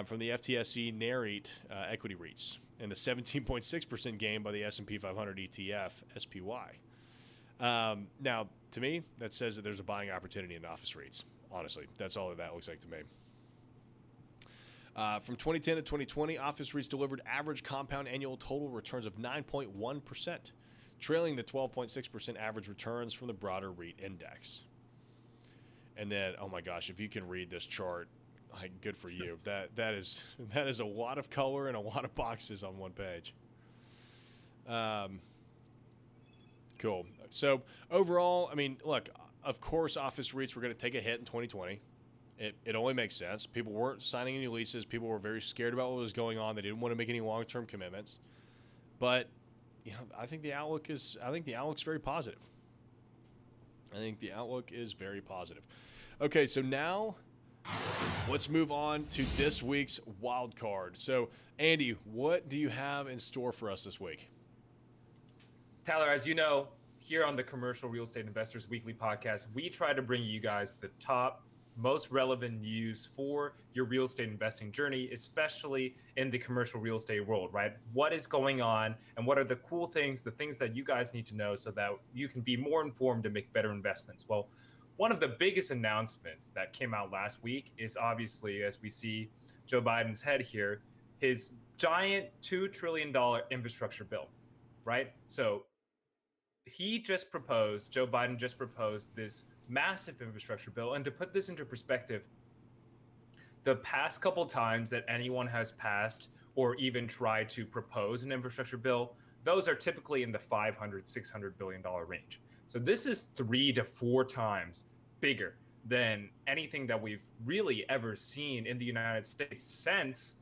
Speaker 1: from the FTSE Nareit equity REITs and the 17.6% gain by the S&P 500 ETF SPY. Now, to me, that says that there's a buying opportunity in office REITs. Honestly, that's all that looks like to me. From 2010 to 2020, office REITs delivered average compound annual total returns of 9.1%, trailing the 12.6% average returns from the broader REIT index. And then, oh my gosh, if you can read this chart, like, good for you. That is a lot of color and a lot of boxes on one page. Cool. So overall, I mean, look, of course, office REITs were going to take a hit in 2020. It only makes sense. People weren't signing any leases. People were very scared about what was going on. They didn't want to make any long-term commitments. But, I think the outlook's very positive. I think the outlook is very positive. Okay, so now let's move on to this week's wild card. So, Andy, what do you have in store for us this week?
Speaker 2: Tyler, as you know, here on the Commercial Real Estate Investors Weekly podcast, we try to bring you guys the top, most relevant news for your real estate investing journey, especially in the commercial real estate world, right? What is going on and what are the cool things, the things that you guys need to know so that you can be more informed to make better investments? Well, one of the biggest announcements that came out last week is obviously, as we see Joe Biden's head here, his giant $2 trillion infrastructure bill, right? So Joe Biden just proposed this massive infrastructure bill. And to put this into perspective, the past couple times that anyone has passed or even tried to propose an infrastructure bill, those are typically in the $500, $600 billion range. So this is 3 to 4 times bigger than anything that we've really ever seen in the United States since,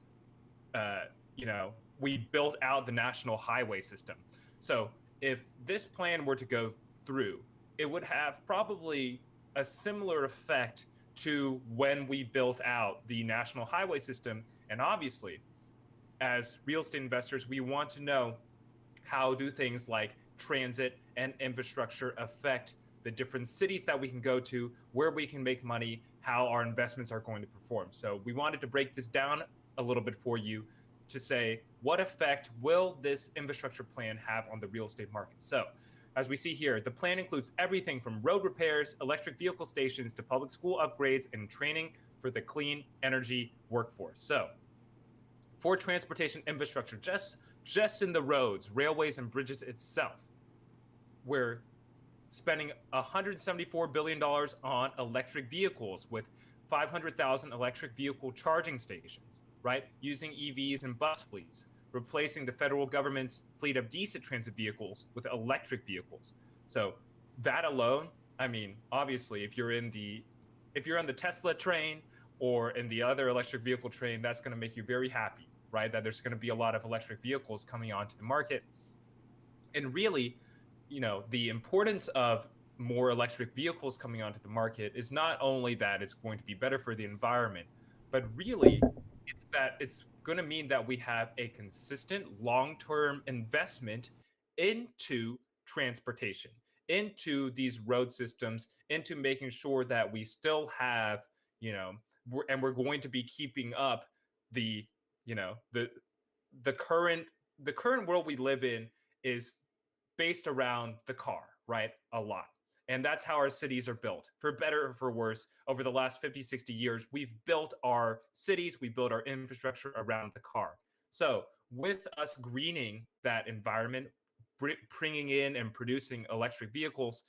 Speaker 2: we built out the national highway system. So if this plan were to go through, it would have probably a similar effect to when we built out the national highway system. And obviously, as real estate investors, we want to know, how do things like transit and infrastructure affect the different cities that we can go to, where we can make money, how our investments are going to perform. So we wanted to break this down a little bit for you to say, what effect will this infrastructure plan have on the real estate market? So as we see here, the plan includes everything from road repairs, electric vehicle stations, to public school upgrades and training for the clean energy workforce. So for transportation infrastructure, just in the roads, railways, and bridges itself, we're spending $174 billion on electric vehicles, with 500,000 electric vehicle charging stations, right? Using EVs and bus fleets, replacing the federal government's fleet of diesel transit vehicles with electric vehicles. So that alone, I mean, obviously, if you're on the Tesla train or in the other electric vehicle train, that's going to make you very happy, right? That there's going to be a lot of electric vehicles coming onto the market. And really, the importance of more electric vehicles coming onto the market is not only that it's going to be better for the environment, but really it's that it's going to mean that we have a consistent long-term investment into transportation, into these road systems, into making sure that we still have, we're going to be keeping up the, the current world we live in is based around the car, right? A lot. And that's how our cities are built. For better or for worse, over the last 50, 60 years, we've built our cities, we built our infrastructure around the car. So with us greening that environment, bringing in and producing electric vehicles,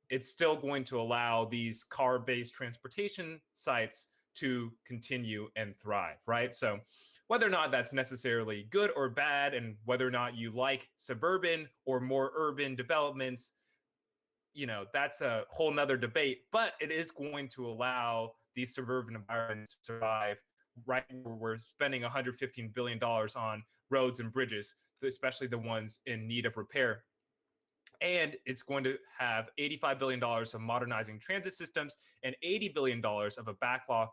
Speaker 2: it's still going to allow these car-based transportation sites to continue and thrive, right? So whether or not that's necessarily good or bad, and whether or not you like suburban or more urban developments, that's a whole nother debate, but it is going to allow these suburban environments to survive, right? Where we're spending $115 billion on roads and bridges, especially the ones in need of repair. And it's going to have $85 billion of modernizing transit systems and $80 billion of a backlog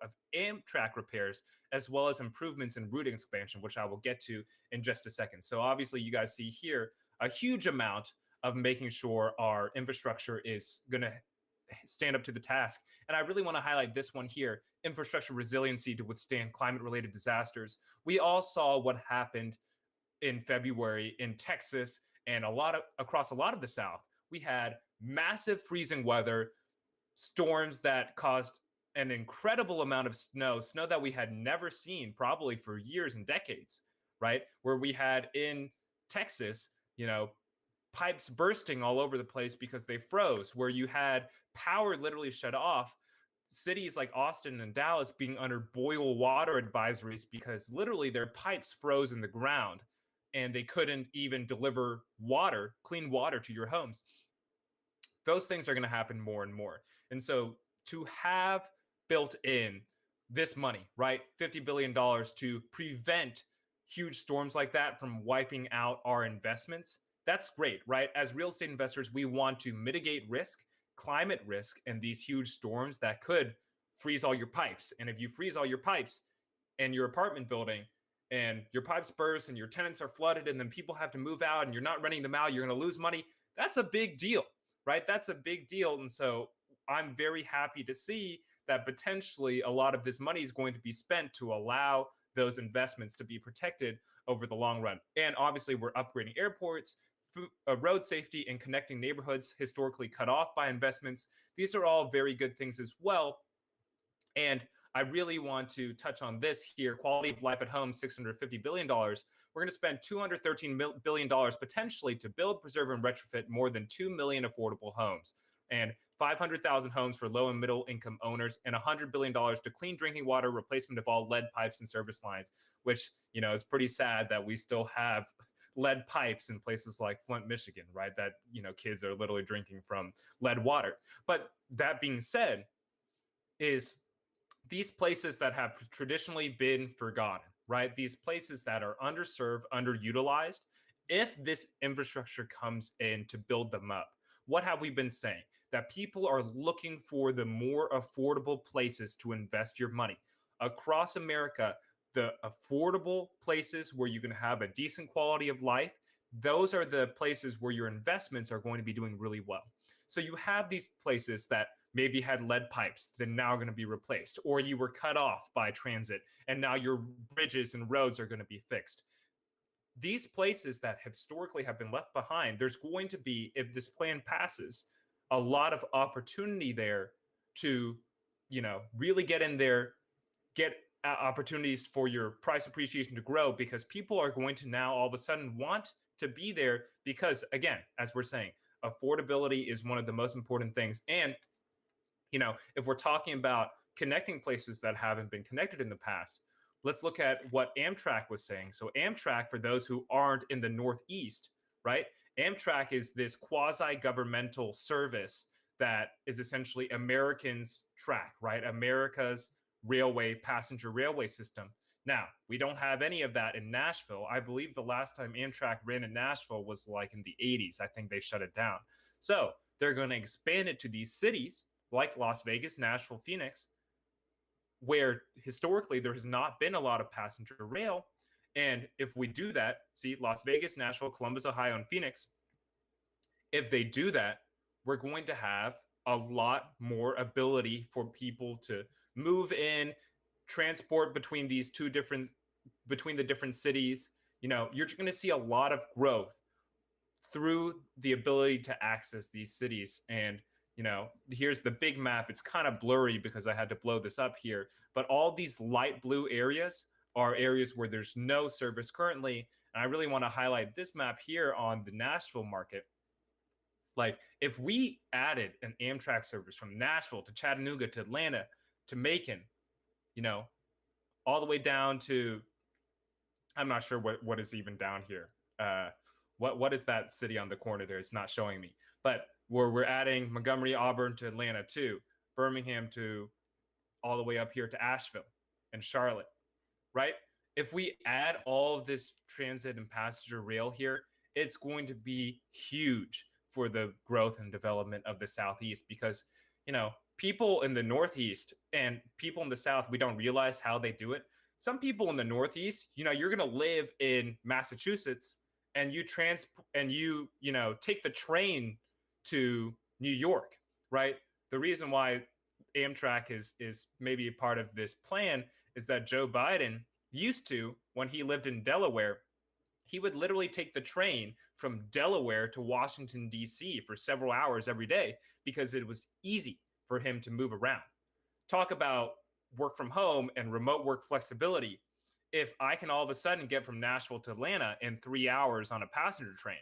Speaker 2: of Amtrak repairs, as well as improvements in route expansion, which I will get to in just a second. So obviously you guys see here a huge amount of making sure our infrastructure is going to stand up to the task. And I really want to highlight this one here, infrastructure resiliency to withstand climate-related disasters. We all saw what happened in February in Texas and across a lot of the South. We had massive freezing weather, storms that caused an incredible amount of snow that we had never seen probably for years and decades, right? Where we had in Texas, pipes bursting all over the place because they froze, where you had power literally shut off, cities like Austin and Dallas being under boil water advisories because literally their pipes froze in the ground and they couldn't even deliver water, clean water to your homes. Those things are going to happen more and more. And so to have built in this money, right, $50 billion to prevent huge storms like that from wiping out our investments, that's great, right? As real estate investors, we want to mitigate risk, climate risk, and these huge storms that could freeze all your pipes. And if you freeze all your pipes in your apartment building and your pipes burst and your tenants are flooded and then people have to move out and you're not renting them out, you're going to lose money. That's a big deal, right? That's a big deal. And so I'm very happy to see that potentially a lot of this money is going to be spent to allow those investments to be protected over the long run. And obviously, we're upgrading airports, road safety, and connecting neighborhoods historically cut off by investments. These are all very good things as well. And I really want to touch on this here. Quality of life at home, $650 billion. We're going to spend $213 billion potentially to build, preserve, and retrofit more than 2 million affordable homes, and 500,000 homes for low and middle income owners, and $100 billion to clean drinking water, replacement of all lead pipes and service lines, which, is pretty sad that we still have lead pipes in places like Flint, Michigan, right? That, kids are literally drinking from lead water. But that being said, is these places that have traditionally been forgotten, right? These places that are underserved, underutilized, if this infrastructure comes in to build them up, what have we been saying? That people are looking for the more affordable places to invest your money. Across America, the affordable places where you can have a decent quality of life, those are the places where your investments are going to be doing really well. So you have these places that maybe had lead pipes that now are going to be replaced, or you were cut off by transit and now your bridges and roads are going to be fixed. These places that historically have been left behind, there's going to be, if this plan passes, a lot of opportunity there to, really get in there, get opportunities for your price appreciation to grow, because people are going to now all of a sudden want to be there because, again, as we're saying, affordability is one of the most important things. And, if we're talking about connecting places that haven't been connected in the past, let's look at what Amtrak was saying. So Amtrak, for those who aren't in the Northeast, right? Amtrak is this quasi-governmental service that is essentially Americans' track, right? America's passenger railway system. Now, we don't have any of that in Nashville. I believe the last time Amtrak ran in Nashville was like in the 80s. I think they shut it down. So they're going to expand it to these cities like Las Vegas, Nashville, Phoenix, where historically there has not been a lot of passenger rail. And if we do that, see, Las Vegas, Nashville, Columbus, Ohio, and Phoenix, if they do that, we're going to have a lot more ability for people to move in, transport between the different cities. You're going to see a lot of growth through the ability to access these cities. And here's the big map. It's kind of blurry because I had to blow this up here, but all these light blue areas are areas where there's no service currently. And I really want to highlight this map here on the Nashville market. Like, if we added an Amtrak service from Nashville to Chattanooga to Atlanta to Macon, all the way down to, I'm not sure what is even down here. What is that city on the corner there? It's not showing me. But where we're adding Montgomery, Auburn to Atlanta too, Birmingham to all the way up here to Asheville and Charlotte, right? If we add all of this transit and passenger rail here, it's going to be huge for the growth and development of the Southeast, because, people in the Northeast and people in the South, we don't realize how they do it. Some people in the Northeast, you're going to live in Massachusetts and you take the train to New York, right? The reason why Amtrak is maybe a part of this plan is that Joe Biden used to, when he lived in Delaware, he would literally take the train from Delaware to Washington, D.C. for several hours every day because it was easy for him to move around. Talk about work from home and remote work flexibility. If I can all of a sudden get from Nashville to Atlanta in 3 hours on a passenger train,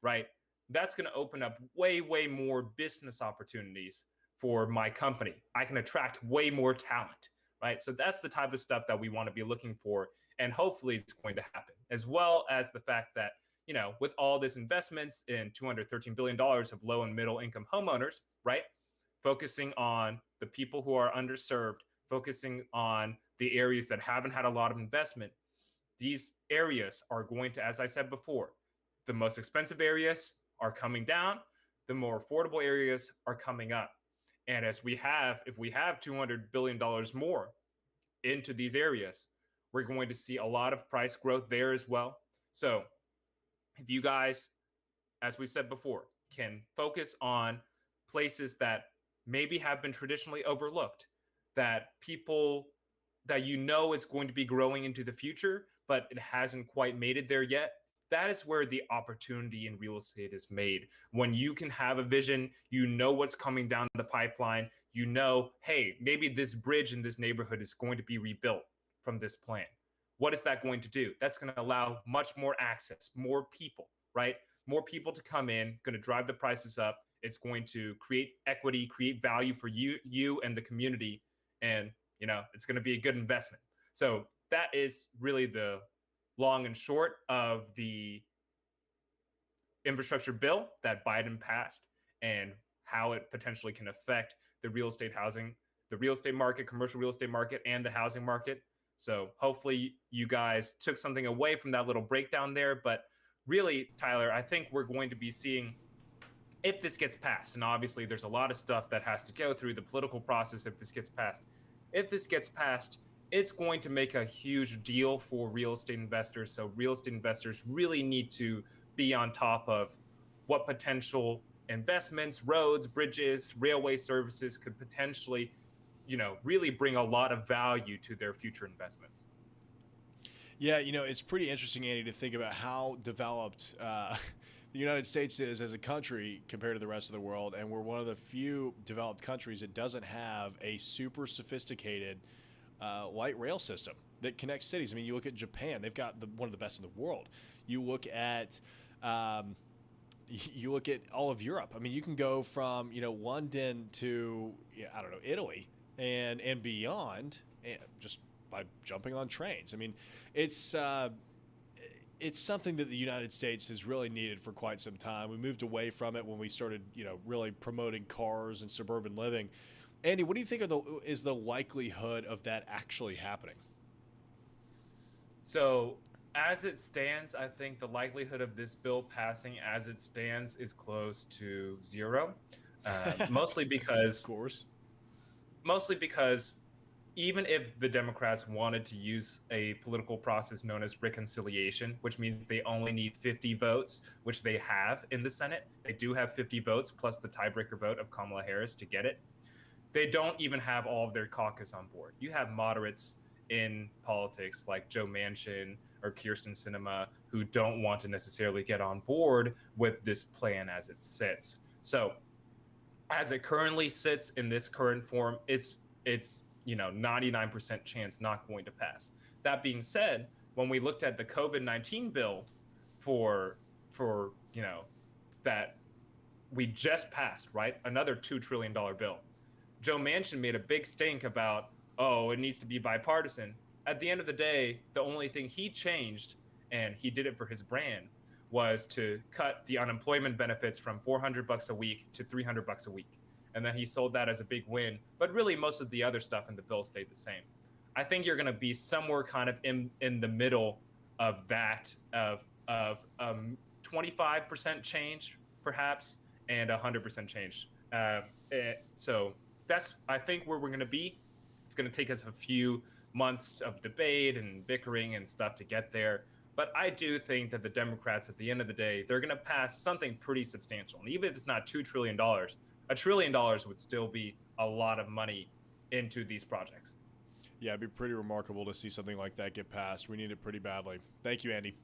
Speaker 2: right? That's going to open up way, way more business opportunities for my company. I can attract way more talent, right? So that's the type of stuff that we want to be looking for. And hopefully it's going to happen, as well as the fact that, with all this investments in $213 billion of low and middle income homeowners, right? Focusing on the people who are underserved, focusing on the areas that haven't had a lot of investment. These areas are going to, as I said before, the most expensive areas are coming down, the more affordable areas are coming up. And if we have $200 billion more into these areas, we're going to see a lot of price growth there as well. So if you guys, as we've said before, can focus on places that maybe have been traditionally overlooked, that it's going to be growing into the future, but it hasn't quite made it there yet, that is where the opportunity in real estate is made. When you can have a vision, what's coming down the pipeline, hey, maybe this bridge in this neighborhood is going to be rebuilt from this plan. What is that going to do? That's going to allow much more access, more people, right? More people to come in, going to drive the prices up. It's going to create equity, create value for you and the community, and it's going to be a good investment. So that is really the long and short of the infrastructure bill that Biden passed and how it potentially can affect the real estate market, commercial real estate market, and the housing market. So hopefully you guys took something away from that little breakdown there. But really, Tyler, I think we're going to be seeing, if this gets passed, and obviously there's a lot of stuff that has to go through the political process if this gets passed. If this gets passed, it's going to make a huge deal for real estate investors. So real estate investors really need to be on top of what potential investments, roads, bridges, railway services could potentially, really bring a lot of value to their future investments.
Speaker 1: Yeah, it's pretty interesting, Andy, to think about how developed the United States is as a country compared to the rest of the world. And we're one of the few developed countries that doesn't have a super sophisticated light rail system that connects cities. I mean, you look at Japan; they've got one of the best in the world. You look at all of Europe. I mean, you can go from London to Italy and beyond, just by jumping on trains. I mean, it's something that the United States has really needed for quite some time. We moved away from it when we started, really promoting cars and suburban living. Andy, what do you think is the likelihood of that actually happening?
Speaker 2: So, as it stands, I think the likelihood of this bill passing as it stands is close to zero. Mostly because,
Speaker 1: of course,
Speaker 2: even if the Democrats wanted to use a political process known as reconciliation, which means they only need 50 votes, which they have in the Senate, they do have 50 votes plus the tiebreaker vote of Kamala Harris to get it. They don't even have all of their caucus on board. You have moderates in politics like Joe Manchin or Kirsten Sinema who don't want to necessarily get on board with this plan as it sits. So as it currently sits in this current form, it's 99% chance not going to pass. That being said, when we looked at the COVID-19 bill for that we just passed, right? Another $2 trillion bill. Joe Manchin made a big stink about, it needs to be bipartisan. At the end of the day, the only thing he changed, and he did it for his brand, was to cut the unemployment benefits from $400 a week to $300 a week. And then he sold that as a big win. But really, most of the other stuff in the bill stayed the same. I think you're going to be somewhere kind of in the middle of that, of 25% change, perhaps, and 100% change. So that's, I think, where we're going to be. It's going to take us a few months of debate and bickering and stuff to get there. But I do think that the Democrats, at the end of the day, they're going to pass something pretty substantial. And even if it's not $2 trillion, $1 trillion would still be a lot of money into these projects.
Speaker 1: Yeah, it'd be pretty remarkable to see something like that get passed. We need it pretty badly. Thank you, Andy.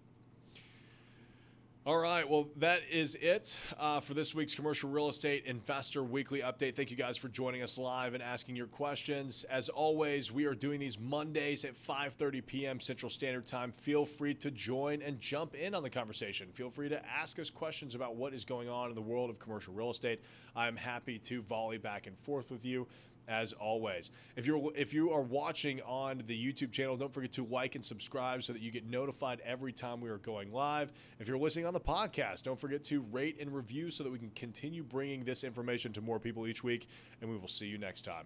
Speaker 1: All right, well, that is it for this week's Commercial Real Estate Investor Weekly Update. Thank you guys for joining us live and asking your questions. As always, we are doing these Mondays at 5:30 p.m. Central Standard Time. Feel free to join and jump in on the conversation. Feel free to ask us questions about what is going on in the world of commercial real estate. I'm happy to volley back and forth with you, as always. If you are watching on the YouTube channel, don't forget to like and subscribe so that you get notified every time we are going live. If you're listening on the podcast, don't forget to rate and review so that we can continue bringing this information to more people each week, and we will see you next time.